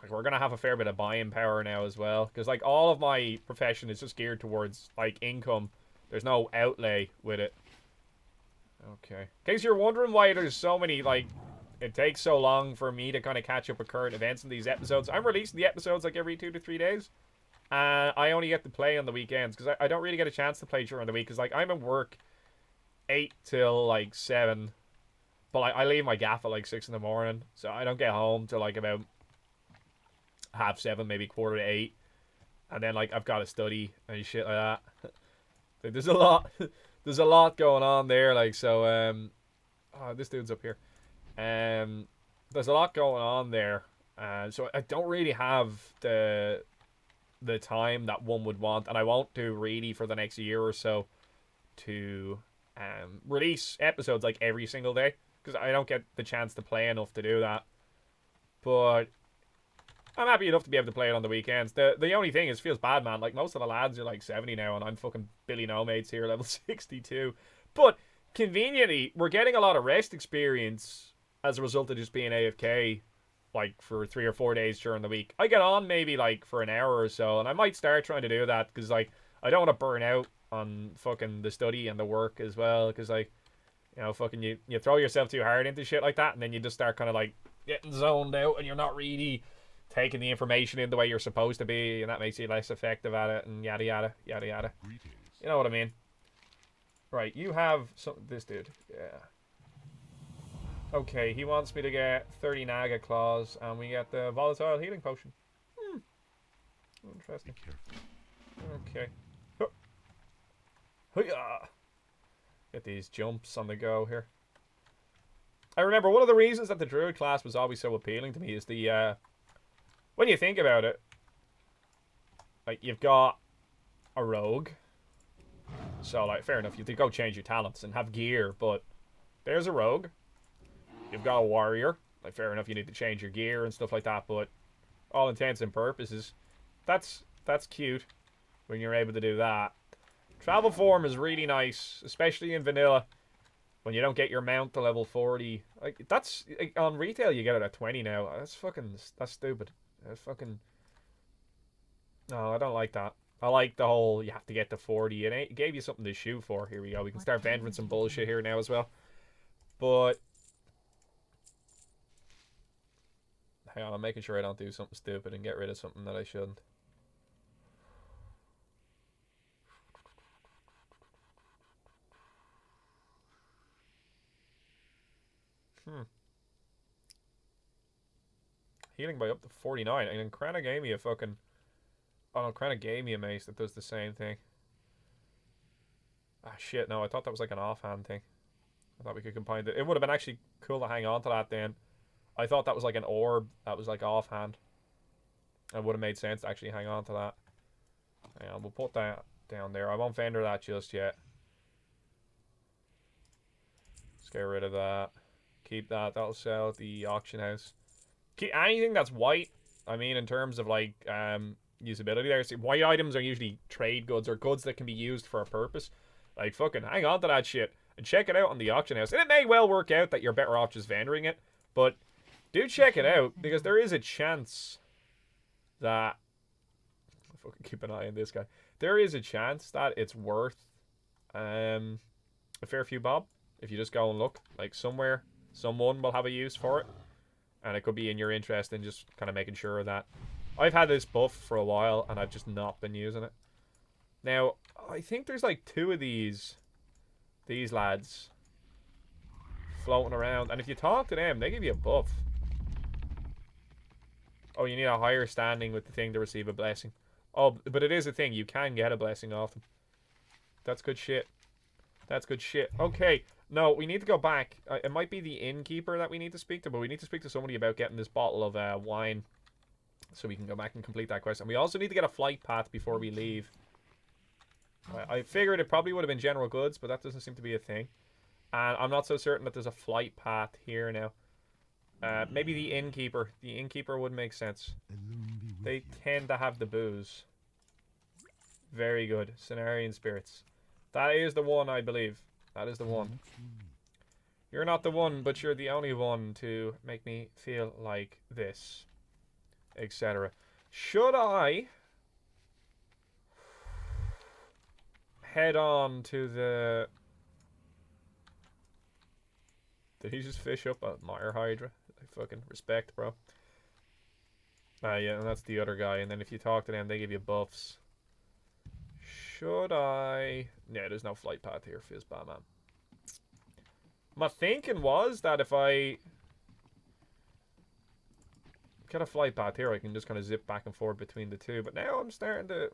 Like, we're gonna have a fair bit of buying power now as well. Because, like, all of my profession is just geared towards, like, income. There's no outlay with it. Okay. In case you're wondering why there's so many, like... It takes so long for me to kind of catch up with current events in these episodes. I'm releasing the episodes, like, every 2 to 3 days. And I only get to play on the weekends. Because I don't really get a chance to play during the week. Because, like, I'm at work 8 till, like, 7. But, like, I leave my gaff at, like, 6 in the morning. So I don't get home till, like, about... 7:30, maybe 7:45. And then, like, I've got to study and shit like that. Like, there's a lot going on there, like, so oh, this dude's up here. There's a lot going on there, so I don't really have the time that one would want, and I won't do really for the next year or so to release episodes like every single day, because I don't get the chance to play enough to do that. But I'm happy enough to be able to play it on the weekends. The only thing is, it feels bad, man. Like, most of the lads are like 70 now, and I'm fucking Billy No Mates here, level 62. But conveniently, we're getting a lot of rest experience as a result of just being AFK, like, for 3 or 4 days during the week. I get on maybe, like, for an hour or so, and I might start trying to do that, because, like, I don't want to burn out on fucking the study and the work as well, because, like, you know, fucking you throw yourself too hard into shit like that, and then you just start kind of, like, getting zoned out, and you're not really taking the information in the way you're supposed to be, and that makes you less effective at it, and yada yada, yada yada. You know what I mean? Right, you have this dude. Yeah. Okay, he wants me to get 30 Naga Claws, and we get the Volatile Healing Potion. Interesting. Okay. Get these jumps on the go here. I remember one of the reasons that the Druid class was always so appealing to me is the, when you think about it, Like, you've got a rogue. So, like, fair enough. You have to go change your talents and have gear, but there's a rogue. You've got a warrior. Like, fair enough, you need to change your gear and stuff like that, but all intents and purposes, that's cute when you're able to do that. Travel form is really nice, especially in vanilla, when you don't get your mount to level 40. Like, that's, like, on retail you get it at 20 now. That's stupid. That's fucking... No, I don't like that. I like the whole, you have to get to 40. It gave you something to shoot for. Here we go. We can start venting some bullshit here now as well. But... hang on, I'm making sure I don't do something stupid and get rid of something that I shouldn't. Healing by up to 49. And then Krana gave me a fucking... oh no, Krana gave me a mace that does the same thing. Ah shit, no, I thought that was like an offhand thing. I thought we could combine it. It would have been actually cool to hang on to that then. I thought that was like an orb that was like offhand. It would have made sense to actually hang on to that. Hang on, we'll put that down there. I won't vendor that just yet. Let's get rid of that. Keep that. That'll sell at the auction house. Keep anything that's white. I mean, in terms of like usability there. See, white items are usually trade goods or goods that can be used for a purpose. Like, fucking hang on to that shit and check it out on the auction house. And it may well work out that you're better off just vendoring it, but do check it out, because there is a chance that... I'll fucking keep an eye on this guy. There is a chance that it's worth a fair few bob if you just go and look. Like, somewhere, someone will have a use for it, and it could be in your interest in just kind of making sure that... I've had this buff for a while, and I've just not been using it. Now, I think there's like 2 of these lads floating around, and if you talk to them, they give you a buff. Oh, you need a higher standing with the thing to receive a blessing. Oh, but it is a thing. You can get a blessing off them. That's good shit. That's good shit. Okay. No, we need to go back. It might be the innkeeper that we need to speak to, but we need to speak to somebody about getting this bottle of wine so we can go back and complete that quest. And we also need to get a flight path before we leave. I figured it probably would have been general goods, but that doesn't seem to be a thing. And I'm not so certain that there's a flight path here now. Maybe the innkeeper. The innkeeper would make sense. They tend to have the booze. Very good. Cenarian spirits. That is the one, I believe. That is the one. You're not the one, but you're the only one to make me feel like this. Etc. Should I head on to the... Did he just fish up a Mire Hydra? I fucking respect, bro. Yeah, and that's the other guy. And then if you talk to them, they give you buffs. Should I... Yeah, there's no flight path here, Fizzbah, man. My thinking was that if I get a flight path here, I can just kind of zip back and forth between the two. But now I'm starting to...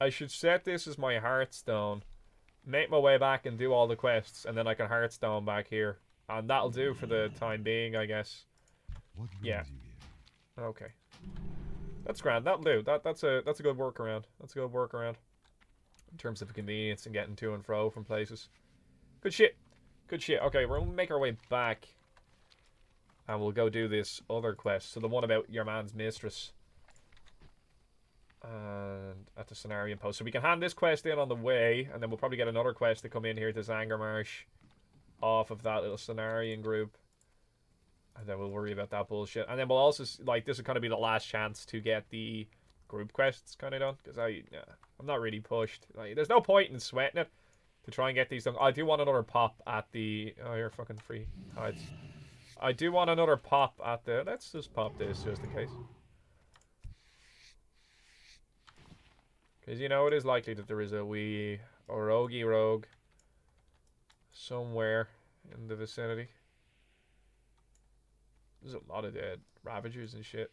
I should set this as my Hearthstone. Make my way back and do all the quests, and then I can Hearthstone back here. And that'll do for the time being, I guess. Yeah. Okay. That's grand. That'll do. That's a good workaround. That's a good workaround. In terms of convenience and getting to and fro from places. Good shit. Good shit. Okay, we're gonna make our way back. And we'll go do this other quest. So the one about your man's mistress. And at the Cenarian post. So we can hand this quest in on the way, and then we'll probably get another quest to come in here to Zangarmarsh off of that little Cenarian group. And then we'll worry about that bullshit. And then we'll also, like, this will kind of be the last chance to get the group quests kind of done. Because I'm not really pushed. Like, there's no point in sweating it to try and get these done. I do want another pop at the... Oh, you're fucking free hides. I do want another pop at the... Let's just pop this just in case. Because, you know, it is likely that there is a wee roguey rogue somewhere in the vicinity. There's a lot of dead Ravagers and shit.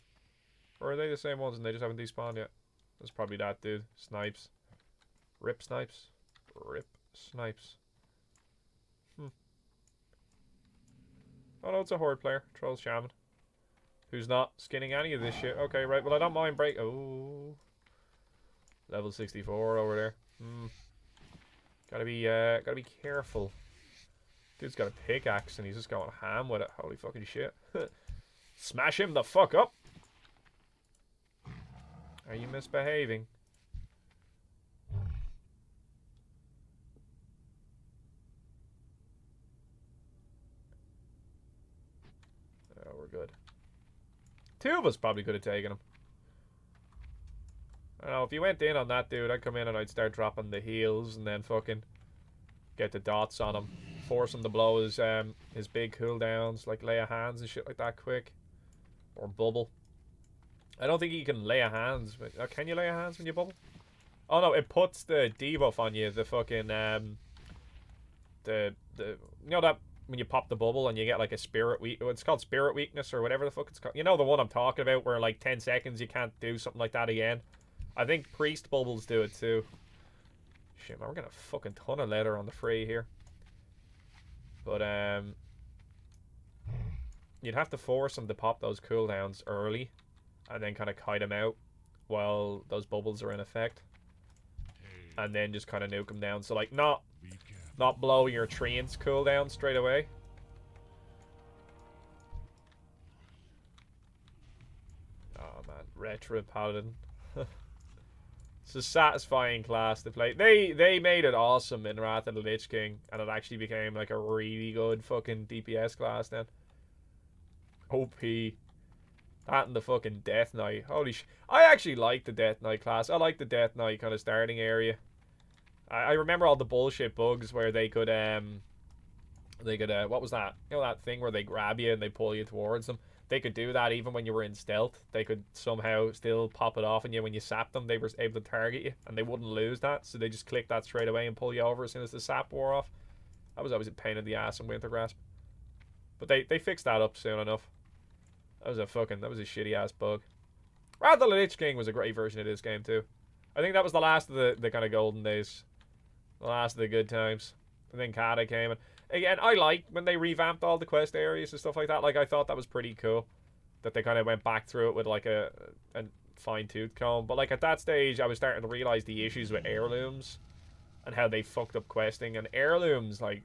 Or are they the same ones and they just haven't despawned yet? That's probably that dude. Snipes. Rip Snipes. Rip Snipes. Oh no, it's a Horde player. Troll Shaman. Who's not skinning any of this shit. Okay, right. Well, I don't mind break. Oh. Level 64 over there. Gotta be careful. Dude's got a pickaxe and he's just going ham with it. Holy fucking shit. Smash him the fuck up. Are you misbehaving? Oh, we're good. Two of us probably could have taken him. I don't know, if you went in on that dude, I'd come in and I'd start dropping the heals and then fucking get the dots on him. Force him to blow his big cooldowns, like lay a hands and shit like that quick. Or bubble. I don't think you can lay a hands. But, can you lay a hands when you bubble? Oh no, it puts the debuff on you. The fucking you know that when you pop the bubble and you get like a spirit weak. It's called spirit weakness or whatever the fuck it's called. You know the one I'm talking about where like 10 seconds you can't do something like that again. I think priest bubbles do it too. Shit, man, we're getting a fucking ton of leather on the free here. But you'd have to force them to pop those cooldowns early. And then kind of kite them out while those bubbles are in effect. And then just kind of nuke them down. So like not blow your treants cooldown straight away. Oh man, Retro Paladin. It's a satisfying class to play. They made it awesome in Wrath of the Lich King. And it actually became like a really good fucking DPS class then. OP. That and the fucking Death Knight. Holy sh... I actually like the Death Knight class. I like the Death Knight kind of starting area. I remember all the bullshit bugs where they could, what was that? You know that thing where they grab you and they pull you towards them? They could do that even when you were in stealth. They could somehow still pop it off on you when you sapped them. They were able to target you and they wouldn't lose that. So they just click that straight away and pull you over as soon as the sap wore off. That was always a pain in the ass in Winter Grasp. But they fixed that up soon enough. That was a shitty ass bug. Wrath of the Lich King was a great version of this game too. I think that was the last of the kind of golden days. The last of the good times. And then Kata came and again, I liked when they revamped all the quest areas and stuff like that. Like I thought that was pretty cool. That they kind of went back through it with like a fine-tooth comb. But like at that stage I was starting to realise the issues with heirlooms and how they fucked up questing, and heirlooms like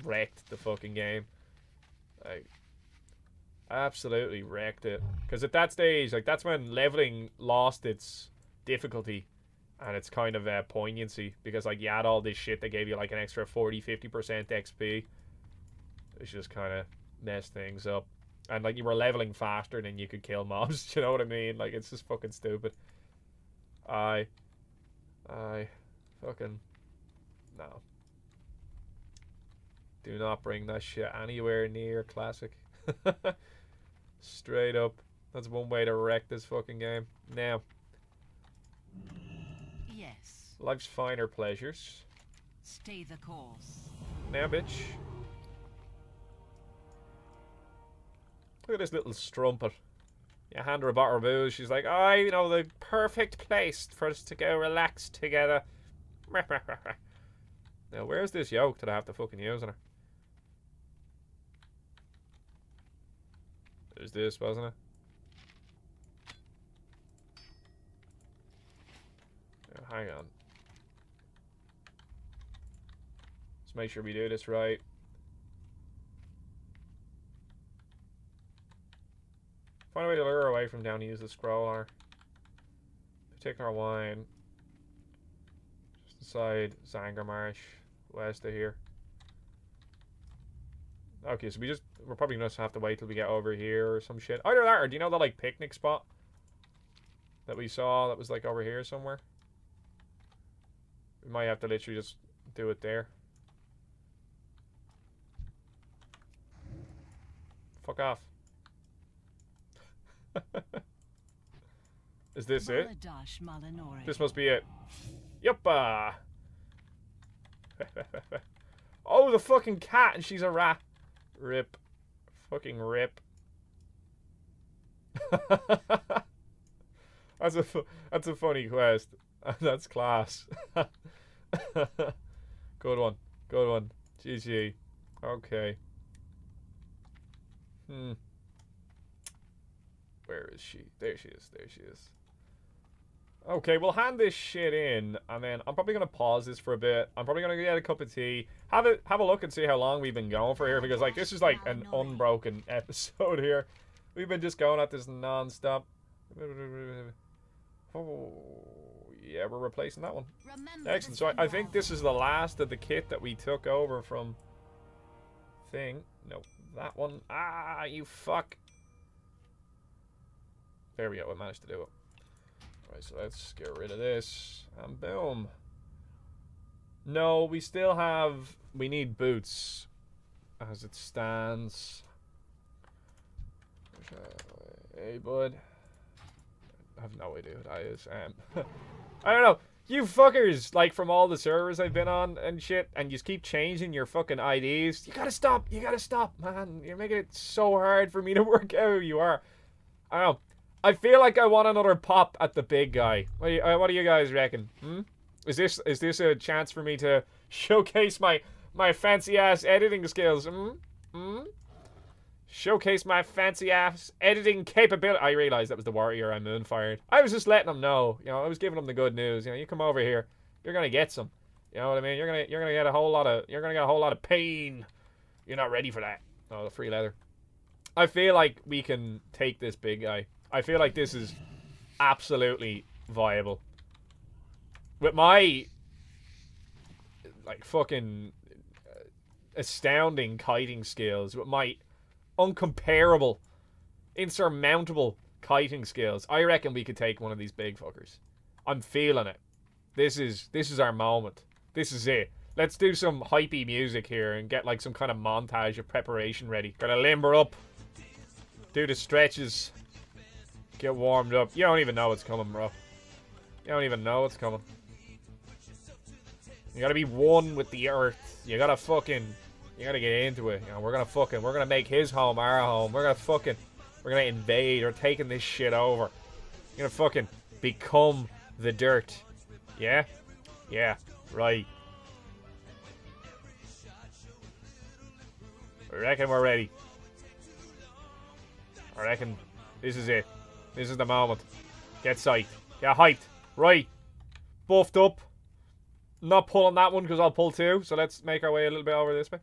wrecked the fucking game. Like absolutely wrecked it. Because at that stage, like, that's when leveling lost its difficulty and its kind of poignancy. Because, like, you had all this shit that gave you, like, an extra 40-50% XP. It's just kind of messed things up. And, like, you were leveling faster than you could kill mobs. You know what I mean? Like, it's just fucking stupid. I fucking... No. Do not bring that shit anywhere near Classic. Straight up. That's one way to wreck this fucking game. Now. Yes. Life's finer pleasures. Stay the course. Now, bitch. Look at this little strumpet. You hand her a bottle of booze. She's like, oh, you know, the perfect place for us to go relax together. Now, where's this yoke that I have to fucking use on her? There's this, wasn't it? Yeah, hang on. Let's make sure we do this right. Find a way to lure her away from down to use the scroll on her. Particular wine. Just inside Zangarmarsh, west of here. Okay, so we're probably gonna have to wait till we get over here or some shit. Either that, or do you know the like picnic spot that we saw that was like over here somewhere? We might have to literally just do it there. Fuck off. Is this it? This must be it. Yuppa! Oh, the fucking cat, and she's a rat. Rip. Fucking rip. That's a funny quest. That's class. Good one. Good one. GG. Okay. Where is she? There she is. There she is. Okay, we'll hand this shit in, and then I'm probably gonna pause this for a bit. I'm probably gonna get a cup of tea, have a look and see how long we've been going for here, because like this is like an unbroken episode here. We've been just going at this non-stop. Oh, yeah, we're replacing that one. Excellent. So I think this is the last of the kit that we took over from thing. No, that one. Ah, you fuck. There we go. I managed to do it. Alright, so let's get rid of this. And boom. No, we still have... We need boots. As it stands. Hey, bud. I have no idea who that is. I don't know. You fuckers, like, from all the servers I've been on and shit, and you just keep changing your fucking IDs. You gotta stop. You gotta stop, man. You're making it so hard for me to work out who you are. I don't know. I feel like I want another pop at the big guy. What do you guys reckon? Is this a chance for me to showcase my fancy ass editing skills? Showcase my fancy ass editing capability. I realized that was the warrior I moonfired. I was just letting them know. You know, I was giving them the good news. You know, you come over here, you're gonna get some. You know what I mean? You're gonna get a whole lot of pain. You're not ready for that. Oh, the free leather. I feel like we can take this big guy. I feel like this is absolutely viable. With my, like, fucking astounding kiting skills, with my uncomparable, insurmountable kiting skills, I reckon we could take one of these big fuckers. I'm feeling it. This is our moment. This is it. Let's do some hypey music here and get, like, some kind of montage of preparation ready. Gotta limber up. Do the stretches. Get warmed up. You don't even know what's coming, bro. You don't even know what's coming. You gotta be one with the earth. You gotta get into it. You know, we're gonna make his home our home. We're gonna invade. We're taking this shit over. We're gonna fucking become the dirt. Yeah? Yeah. Right. I reckon we're ready. I reckon this is it. This is the moment. Get psyched. Get hyped. Right. Buffed up. Not pulling that one because I'll pull two. So let's make our way a little bit over this way.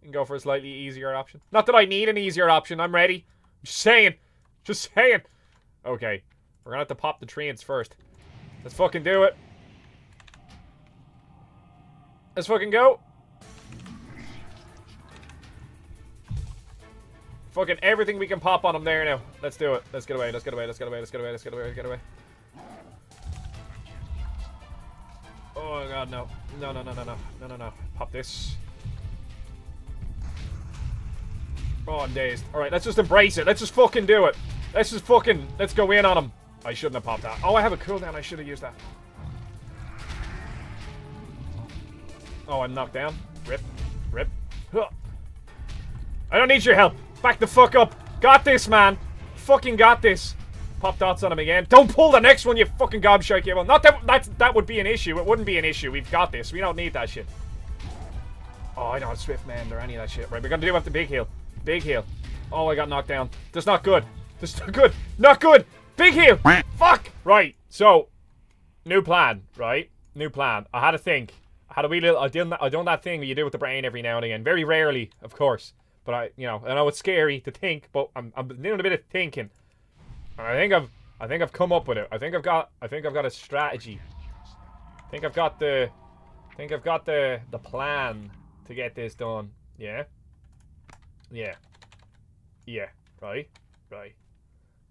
And go for a slightly easier option. Not that I need an easier option. I'm ready. Just saying. Just saying. Okay. We're going to have to pop the treants first. Let's fucking do it. Let's fucking go. Fucking everything we can pop on him there now. Let's do it. Let's get away. Let's get away. Let's get away. Let's get away. Let's get away. Let's get away. Oh god, no. No, no, no, no, no. No, no, no. Pop this. Oh, I'm dazed. Alright, let's just embrace it. Let's just fucking do it. Let's just fucking... Let's go in on him. I shouldn't have popped that. Oh, I have a cooldown. I should have used that. Oh, I'm knocked down. Rip. Rip. Huh. I don't need your help. Back the fuck up. Got this, man. Fucking got this. Pop dots on him again. Don't pull the next one, you fucking gobshite. Well, not that would be an issue. It wouldn't be an issue. We've got this. We don't need that shit. Oh, I don't have Swift Man or any of that shit. Right, we're gonna do have the big heal. Big heal. Oh, I got knocked down. That's not good. That's not good. Not good. Big heal. Fuck. Right. So, new plan. Right. New plan. I had to think. I had a wee little. I done that thing that you do with the brain every now and again. Very rarely, of course. But I know it's scary to think, but I'm doing a bit of thinking. And I think I've come up with it. I think I've got a strategy. I think I've got the plan to get this done. Yeah. Yeah. Yeah. Right. Right.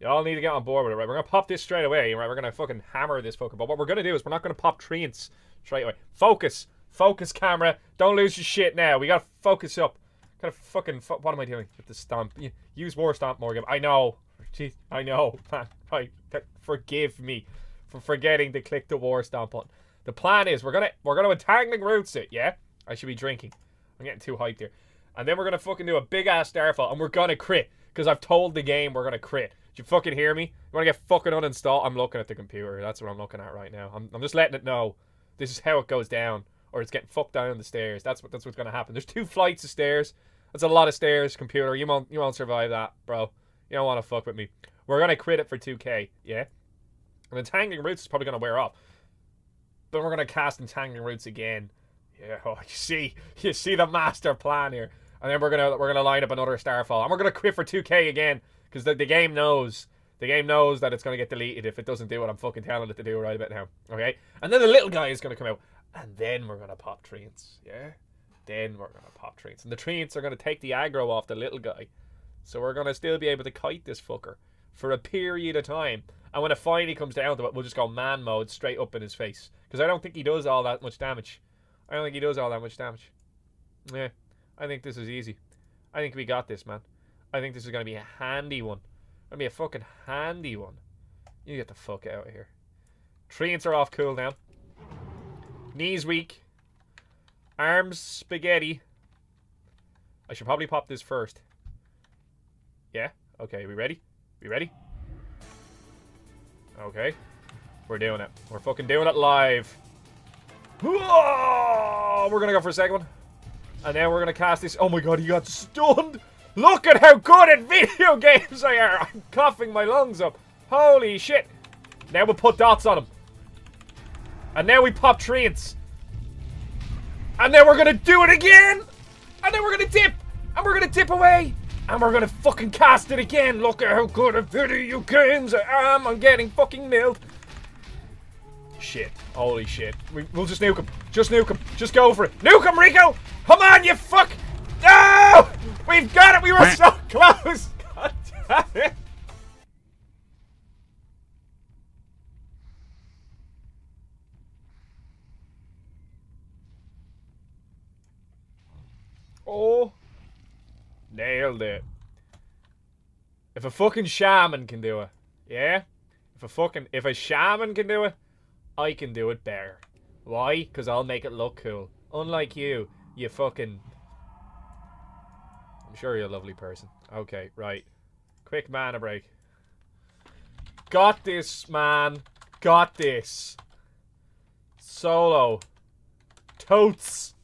Y'all need to get on board with it, right? We're gonna pop this straight away, right? We're gonna fucking hammer this fucker. But what we're gonna do is we're not gonna pop treants straight away. Focus. Focus, camera. Don't lose your shit now. We gotta focus up. Gotta fucking... what am I doing with the stomp? Use war stomp, Morgan. I know. Jeez, I know, man. Right. Forgive me for forgetting to click the war stomp button. The plan is we're gonna entangling roots it, yeah? I should be drinking. I'm getting too hyped here. And then we're gonna fucking do a big ass starfall and we're gonna crit. Because I've told the game we're gonna crit. Did you fucking hear me? You wanna get fucking uninstalled? I'm looking at the computer. That's what I'm looking at right now. I'm just letting it know. This is how it goes down. Or it's getting fucked down the stairs. That's what's gonna happen. There's 2 flights of stairs. That's a lot of stairs, computer. You won't survive that, bro. You don't want to fuck with me. We're going to crit it for 2k, yeah? And Entangling Roots is probably going to wear off. Then we're going to cast Entangling Roots again. Yeah, oh, you see the master plan here. And then we're gonna line up another Starfall. And we're going to crit for 2k again. Because the game knows. The game knows that it's going to get deleted if it doesn't do what I'm fucking telling it to do right about now. Okay? And then the little guy is going to come out. And then we're going to pop Treants. Yeah? Then we're going to pop Treants. And the Treants are going to take the aggro off the little guy. So we're going to still be able to kite this fucker for a period of time. And when it finally comes down to it, we'll just go man mode straight up in his face. Because I don't think he does all that much damage. I don't think he does all that much damage. Yeah. I think this is easy. I think we got this, man. I think this is going to be a handy one. Going to be a fucking handy one. You get the fuck out of here. Treants are off cooldown. Knees weak. Arms spaghetti. I should probably pop this first. Yeah? Okay, we ready? We ready? Okay. We're doing it. We're fucking doing it live. Oh, we're gonna go for a second one. And then we're gonna cast this. Oh my god, he got stunned! Look at how good at video games I are! I'm coughing my lungs up. Holy shit. Now we'll put dots on him. And now we pop Treants. And then we're gonna do it again! And then we're gonna dip! And we're gonna dip away! And we're gonna fucking cast it again! Look at how good at video games I am! I'm getting fucking milled! Shit. Holy shit. We'll just nuke him. Just nuke him. Just go for it. Nuke him, Rico! Come on, you fuck! No! We've got it! We were so close! God damn it! Oh. Nailed it. If a fucking shaman can do it, yeah? If a shaman can do it, I can do it better. Why? Because I'll make it look cool. Unlike you, you fucking... I'm sure you're a lovely person. Okay, right. Quick mana break. Got this, man. Got this. Solo. Totes.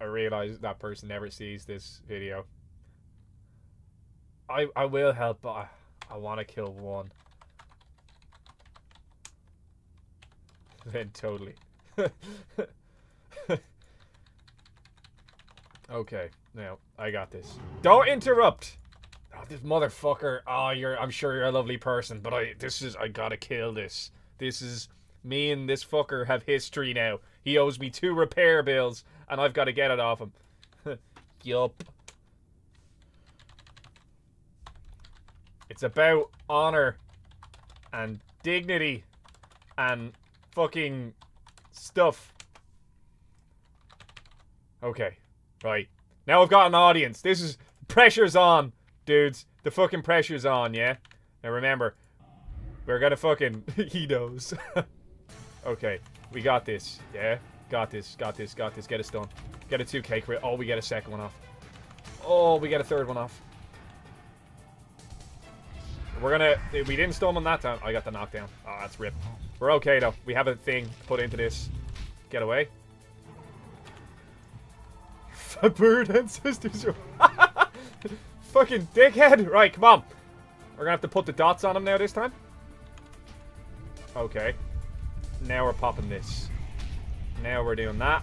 I realize that person never sees this video. I will help, but I want to kill one. Then totally. Okay, now I got this. Don't interrupt. Oh, this motherfucker. Oh, I'm sure you're a lovely person, but I gotta kill this. This is me and this fucker have history now. He owes me 2 repair bills, and I've got to get it off him. Yup. It's about honor and dignity and fucking stuff. Okay, right. Now I've got an audience. Pressure's on, dudes. The fucking pressure's on, yeah? Now remember, we're gonna fucking... he knows. Okay, we got this, yeah? Got this. Get a stun. Get a 2k crit. Oh, we get a second one off. Oh, we get a third one off. We're gonna... We didn't stun him that time. I got the knockdown. Oh, that's rip. We're okay, though. We have a thing put into this. Get away. Bird ancestors. Fucking dickhead. Right, come on. We're gonna have to put the dots on him now this time. Okay. Now we're popping this. Now we're doing that.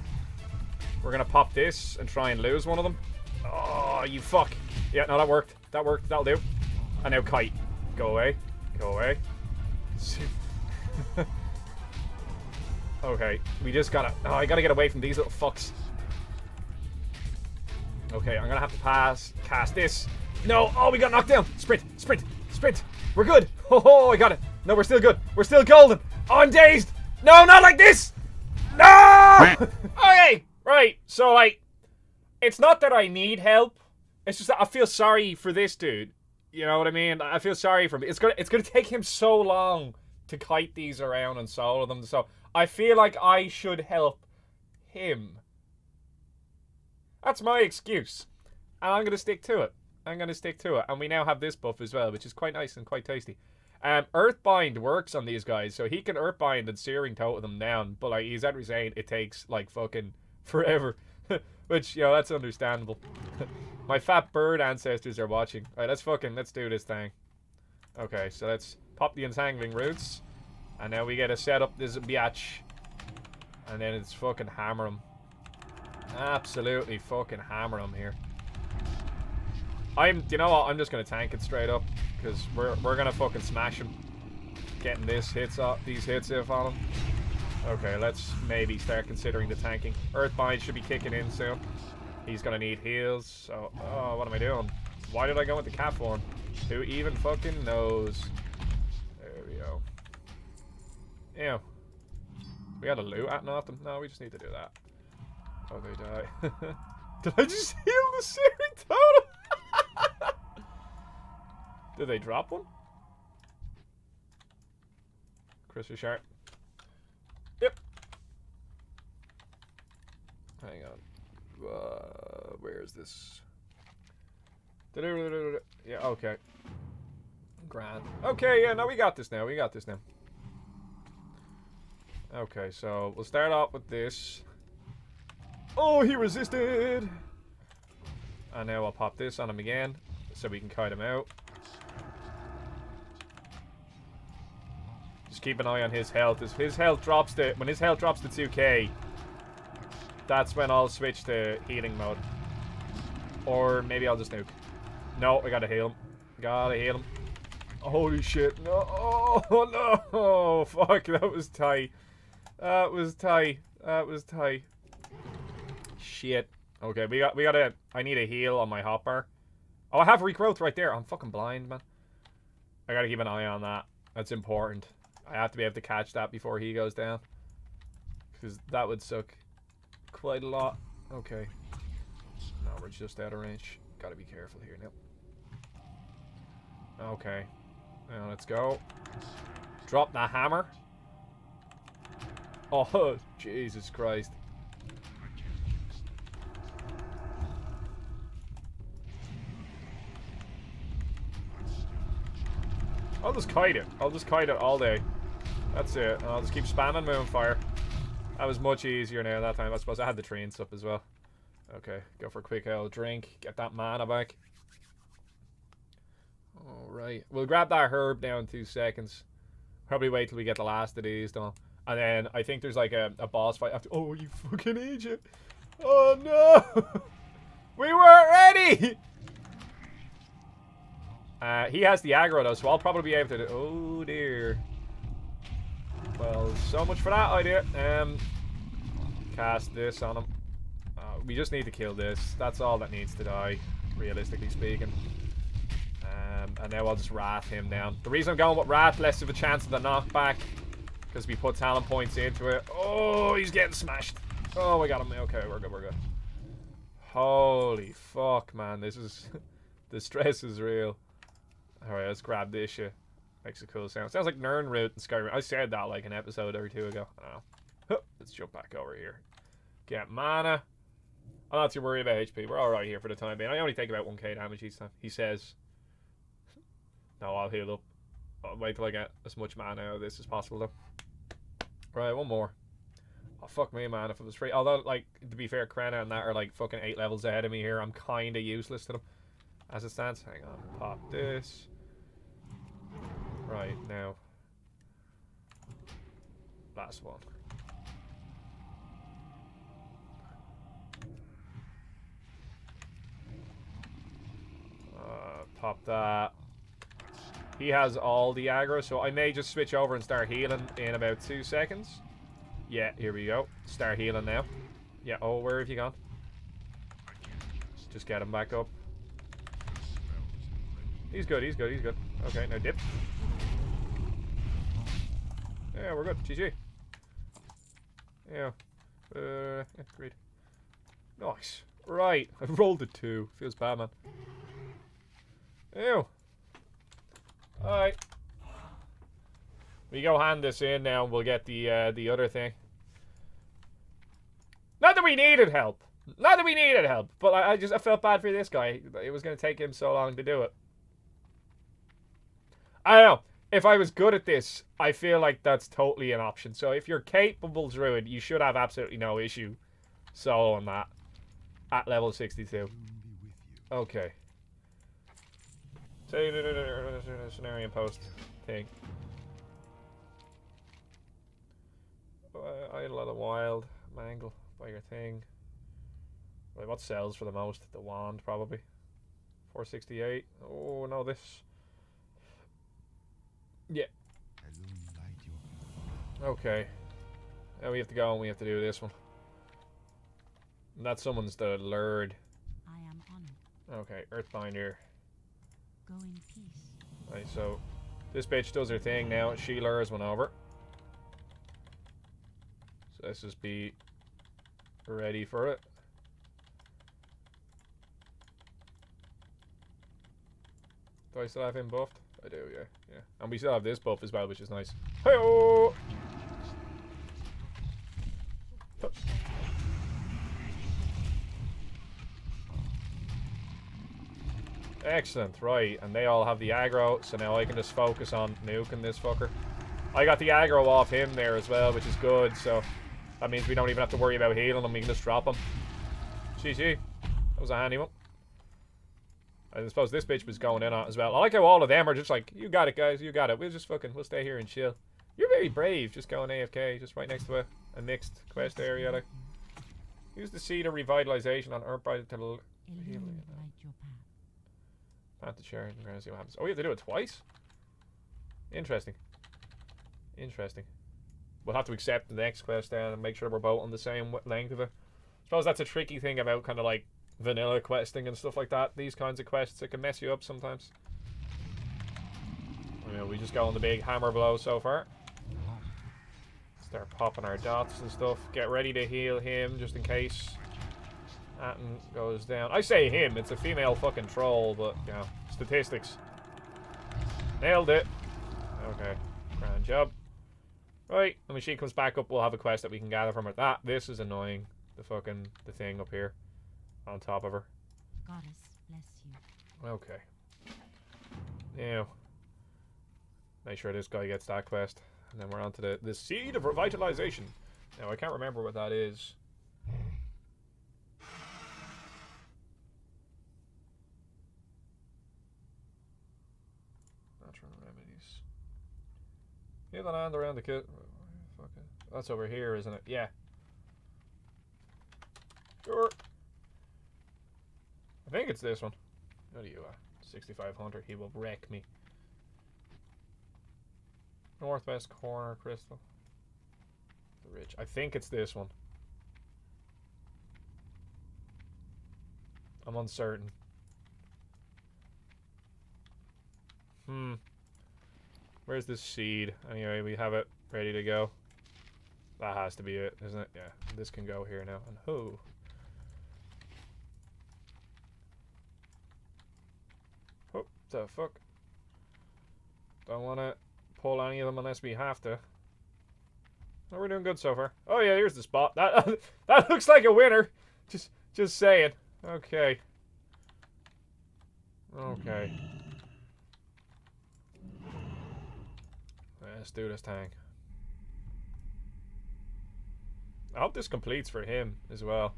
We're gonna pop this and try and lose one of them. Oh, you fuck. Yeah, no, that worked. That worked. That'll do. And now kite. Go away. Go away. Okay, we just gotta... Oh, I gotta get away from these little fucks. Okay, I'm gonna have to cast this. No! Oh, we got knocked down! Sprint! Sprint! Sprint! We're good! Oh, I got it! No, we're still good! We're still golden! Oh, I'm dazed! No, not like this! No! Okay, right. So, like, it's not that I need help. It's just that I feel sorry for this dude. You know what I mean? I feel sorry for him. It's gonna take him so long to kite these around and solo them. So I feel like I should help him. That's my excuse. And I'm gonna stick to it. And we now have this buff as well, which is quite nice and quite tasty. Earthbind works on these guys, so he can Earthbind and Searing Totem them down, but like he's actually saying it takes like fucking forever. Which, you know, that's understandable. My fat bird ancestors are watching. Alright, let's do this thing. Okay, so let's pop the entangling roots. And now we get to set up this biatch. And then it's fucking hammer him. Absolutely fucking hammer him here. You know what, I'm just gonna tank it straight up. Because we're gonna fucking smash him. Getting these hits off on him. Okay, let's maybe start considering the tanking. Earthbind should be kicking in soon. He's gonna need heals, so... Oh, what am I doing? Why did I go with the cat form? Who even fucking knows? There we go. Ew. We gotta loot at nothing? No, we just need to do that. Oh, they die. Did I just heal the Searing Totem? Did they drop one? Crystal Sharp. Yep. Hang on. Where is this? Yeah, okay. Grand. Okay, yeah, no, we got this now. We got this now. Okay, so we'll start off with this. Oh, he resisted! And now I'll pop this on him again, so we can kite him out. Just keep an eye on his health. If his health drops to... When his health drops to 2k, that's when I'll switch to healing mode. Or maybe I'll just nuke. No, I gotta heal him. Gotta heal him. Holy shit. No. Oh, no. Fuck, that was tight. That was tight. That was tight. Shit. Okay, we gotta... I need a heal on my hotbar. Oh, I have regrowth right there. I'm fucking blind, man. I gotta keep an eye on that. That's important. I have to be able to catch that before he goes down. Because that would suck quite a lot. Okay. No, we're just out of range. Gotta be careful here now. Okay. Now let's go. Drop that hammer. Oh, Jesus Christ. I'll just kite it. I'll just kite it all day. That's it. And I'll just keep spamming Moonfire. That was much easier now that time. I suppose I had the trains up as well. Okay, go for a quick old drink. Get that mana back. Alright. We'll grab that herb now in 2 seconds. Probably wait till we get the last of these done. And then I think there's like a boss fight after. Oh, you fucking agent. Oh no! We weren't ready! He has the aggro though, so I'll probably be able to do... Oh dear. Well, so much for that idea. Cast this on him. We just need to kill this. That's all that needs to die, realistically speaking. And now I'll just Wrath him down. The reason I'm going with Wrath, less of a chance of the knockback, because we put talent points into it. Oh, he's getting smashed. Oh, we got him. Okay, we're good, we're good. Holy fuck, man. This is... the stress is real. Alright, let's grab this shit. Makes a cool sound. Sounds like Nirnroot in Skyrim. I said that like an episode or 2 ago. I don't know. Let's jump back over here. Get mana. I'm not too worried about HP. We're alright here for the time being. I only take about 1k damage each time. He says. No, I'll heal up. I'll wait till I get as much mana out of this as possible though. Right, one more. Oh, fuck me, man. If it was free. Although, like, to be fair, Krenna and that are like fucking 8 levels ahead of me here. I'm kinda useless to them. As it stands. Hang on. Pop this. Right, now. Last one. Pop that. He has all the aggro, so I may just switch over and start healing in about 2 seconds. Yeah, here we go. Start healing now. Yeah, oh, where have you gone? Just get him back up. He's good, he's good, he's good. Okay, now dip. Yeah, we're good. GG. Yeah. Yeah, great. Nice. Right. I rolled a 2. Feels bad, man. Ew. Alright. We go hand this in now and we'll get the other thing. Not that we needed help. Not that we needed help. But I felt bad for this guy. It was going to take him so long to do it. I don't know. If I was good at this, I feel like that's totally an option. So if you're capable Druid, you should have absolutely no issue soloing that. At level 62. Okay. Scenario post thing. Idle of the Wild. Mangle. Buy your thing. Wait, what sells for the most? The wand, probably. 468. Oh, no, this. Yeah. Okay. Now we have to go and we have to do this one. And that summons the Lured. I am honored. Okay, Earthbinder. Go in peace. Right, so this bitch does her thing now. She lures one over. So let's just be ready for it. Do I still have him buffed? I do, yeah. Yeah. And we still have this buff as well, which is nice. Hey-oh! Excellent, right. And they all have the aggro, so now I can just focus on nuking this fucker. I got the aggro off him there as well, which is good, so that means we don't even have to worry about healing him, we can just drop him. GG. That was a handy one. I suppose this bitch was going in on it as well. I like how all of them are just like, you got it, guys, you got it. We'll stay here and chill. You're very brave, just going AFK, just right next to a mixed quest area. Like, use the Seed of Revitalization on Earthbite to heal. Plant the chair and we're gonna see what happens. Oh, we have to do it twice? Interesting. Interesting. We'll have to accept the next quest then and make sure we're both on the same length of it. I suppose that's a tricky thing about kind of like vanilla questing and stuff like that. These kinds of quests, it can mess you up sometimes. You know, we just go on the big hammer blow so far. Start popping our dots and stuff. Get ready to heal him just in case Atten goes down. I say him, it's a female fucking troll, but, you know, statistics. Nailed it. Okay, grand job. Right, when she comes back up, we'll have a quest that we can gather from her. This is annoying. The thing up here. On top of her. Goddess bless you. Okay. Now, make sure this guy gets that quest. And then we're on to the Seed of Revitalization. Now, I can't remember what that is. Natural remedies. Heal the land around the kit. Fuck it. That's over here, isn't it? Yeah. Sure. I think it's this one. What are you at? 6500. He will wreck me. Northwest corner, crystal. The ridge. I think it's this one. I'm uncertain. Where's this seed? Anyway, we have it ready to go. That has to be it, isn't it? Yeah. This can go here now. And who? Oh, the fuck? Don't want to pull any of them unless we have to. Oh, we're doing good so far. Oh yeah, here's the spot. That that looks like a winner. Just saying. Okay. Okay. Let's do this thing. I hope this completes for him as well.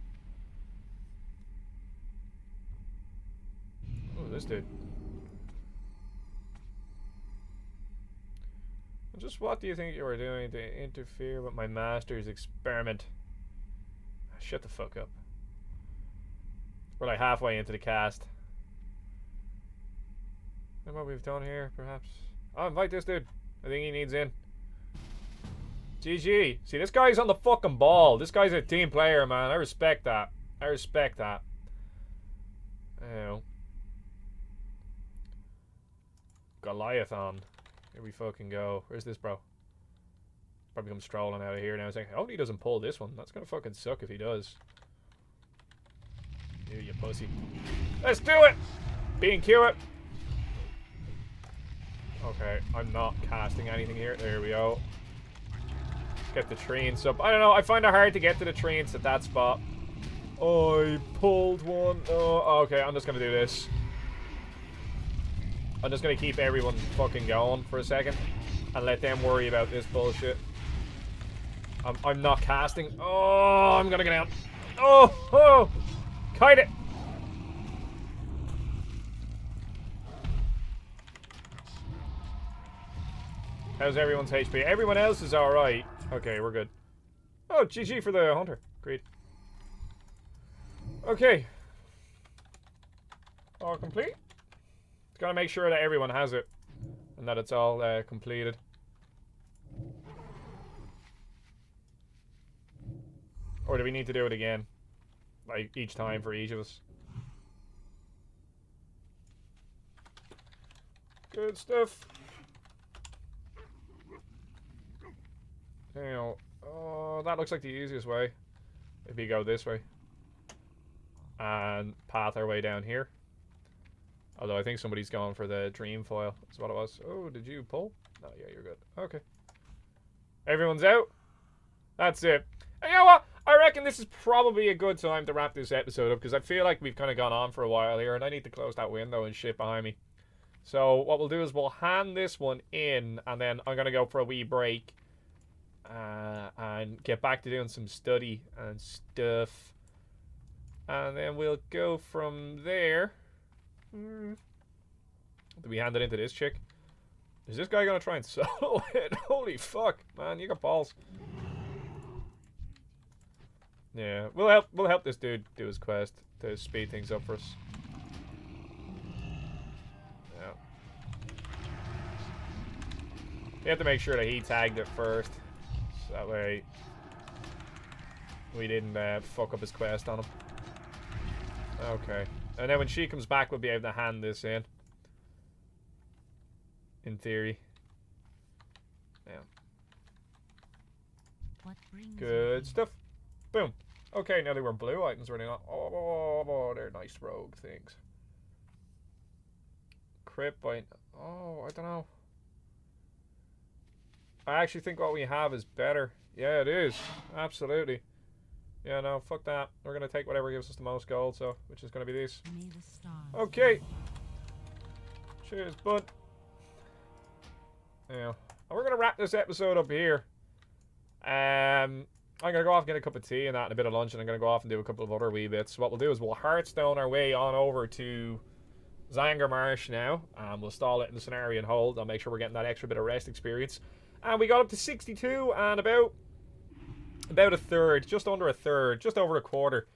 Oh, this dude. Just what do you think you were doing to interfere with my master's experiment? Shut the fuck up. We're like halfway into the cast. And what we've done here, perhaps. I'll invite this dude. I think he needs in. GG. See, this guy's on the fucking ball. This guy's a team player, man. I respect that. I respect that. Oh. Goliathon. Here we fucking go. Where's this bro? Probably come strolling out of here now. I was like, I hope he doesn't pull this one. That's gonna fucking suck if he does. You pussy. Let's do it! B&Q it! Okay, I'm not casting anything here. There we go. Get the treants up. I don't know, I find it hard to get to the treants at that spot. Oh, I pulled one. Oh, okay, I'm just gonna do this. I'm just gonna keep everyone fucking going for a second and let them worry about this bullshit. I'm not casting. Oh, I'm gonna get out. Oh, Kite it! How's everyone's HP? Everyone else is alright. Okay, we're good. Oh, GG for the hunter. Great. Okay. All complete. Just gotta make sure that everyone has it. And that it's all completed. Or do we need to do it again? Like, each time for each of us? Good stuff. You know, oh, that looks like the easiest way. If we go this way. And path our way down here. Although I think somebody's going for the dream foil. That's what it was. Oh, did you pull? No, yeah, you're good. Okay. Everyone's out. That's it. And you know what? I reckon this is probably a good time to wrap this episode up, because I feel like we've kind of gone on for a while here, and I need to close that window and shit behind me. So what we'll do is we'll hand this one in, and then I'm going to go for a wee break. And get back to doing some study and stuff. And then we'll go from there. Do we hand it into this chick? Is this guy gonna try and solo it? Holy fuck, man, you got balls. Yeah, we'll help this dude do his quest to speed things up for us. Yeah. We have to make sure that he tagged it first. So that way we didn't fuck up his quest on him. Okay. And then when she comes back, we'll be able to hand this in. In theory. Yeah. What brings Good stuff. Boom. Okay, now they were blue items running on. Oh, they're nice rogue things. Crit bite. Oh, I don't know. I actually think what we have is better. Yeah, it is. Absolutely. Yeah, no, fuck that. We're going to take whatever gives us the most gold, so, which is going to be these. Okay. Cheers, bud. Yeah. And we're going to wrap this episode up here. I'm going to go off and get a cup of tea and that and a bit of lunch, and I'm going to go off and do a couple of other wee bits. What we'll do is we'll Hearthstone our way on over to Zanger Marsh now. We'll stall it in the scenario and hold. I'll make sure we're getting that extra bit of rest experience. And we got up to 62 and about a third, just under a third, just over a quarter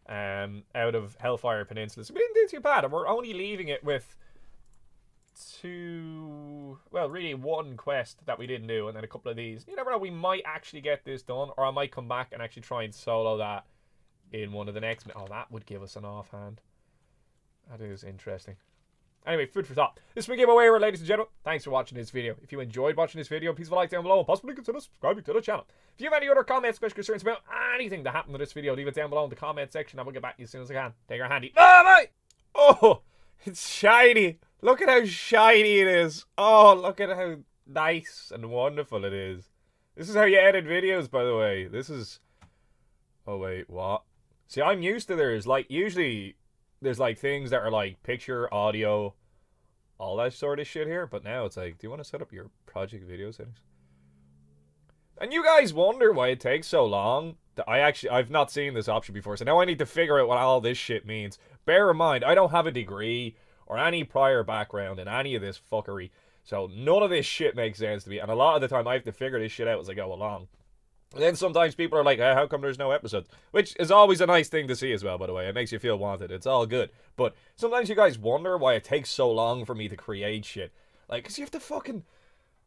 out of Hellfire Peninsula. So we didn't do too bad, and we're only leaving it with really one quest that we didn't do, and then a couple of these. You never know, we might actually get this done, or I might come back and actually try and solo that in one of the next. Oh, that would give us an offhand. That is interesting. Anyway, food for thought. This has been Gibboeire, ladies and gentlemen. Thanks for watching this video. If you enjoyed watching this video, please leave a like down below and possibly consider subscribing to the channel. If you have any other comments, questions, concerns about anything that happened to this video, leave it down below in the comment section. I will get back to you as soon as I can. Take care handy. Bye-bye! Oh, it's shiny. Look at how shiny it is. Oh, look at how nice and wonderful it is. This is how you edit videos, by the way. This is... Oh, wait, what? See, I'm used to there's, like, usually... There's, like, things that are, like, picture, audio, all that sort of shit here. But now it's like, do you want to set up your project video settings? And you guys wonder why it takes so long. I've not seen this option before. So now I need to figure out what all this shit means. Bear in mind, I don't have a degree or any prior background in any of this fuckery. So none of this shit makes sense to me. And a lot of the time I have to figure this shit out as I go along. And then sometimes people are like, hey, how come there's no episodes? Which is always a nice thing to see as well, by the way. It makes you feel wanted. It's all good. But sometimes you guys wonder why it takes so long for me to create shit. Like, because you have to fucking...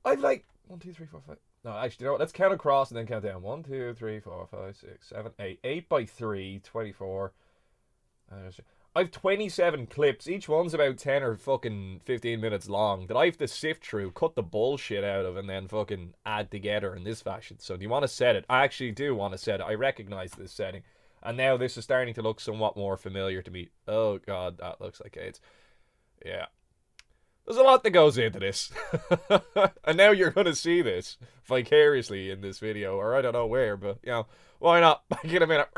I've like... 1, 2, 3, 4, 5... No, actually, you know what? Let's count across and then count down. 1, 2, 3, 4, 5, 6, 7, 8. 8 by 3, 24. I've 27 clips. Each one's about 10 or fucking 15 minutes long that I have to sift through, cut the bullshit out of, and then fucking add together in this fashion. So do you want to set it? I actually do want to set it. I recognize this setting. And now this is starting to look somewhat more familiar to me. Oh, God, that looks like AIDS. Yeah. There's a lot that goes into this. And now you're going to see this vicariously in this video, or I don't know where, but, you know, why not? Back in a minute.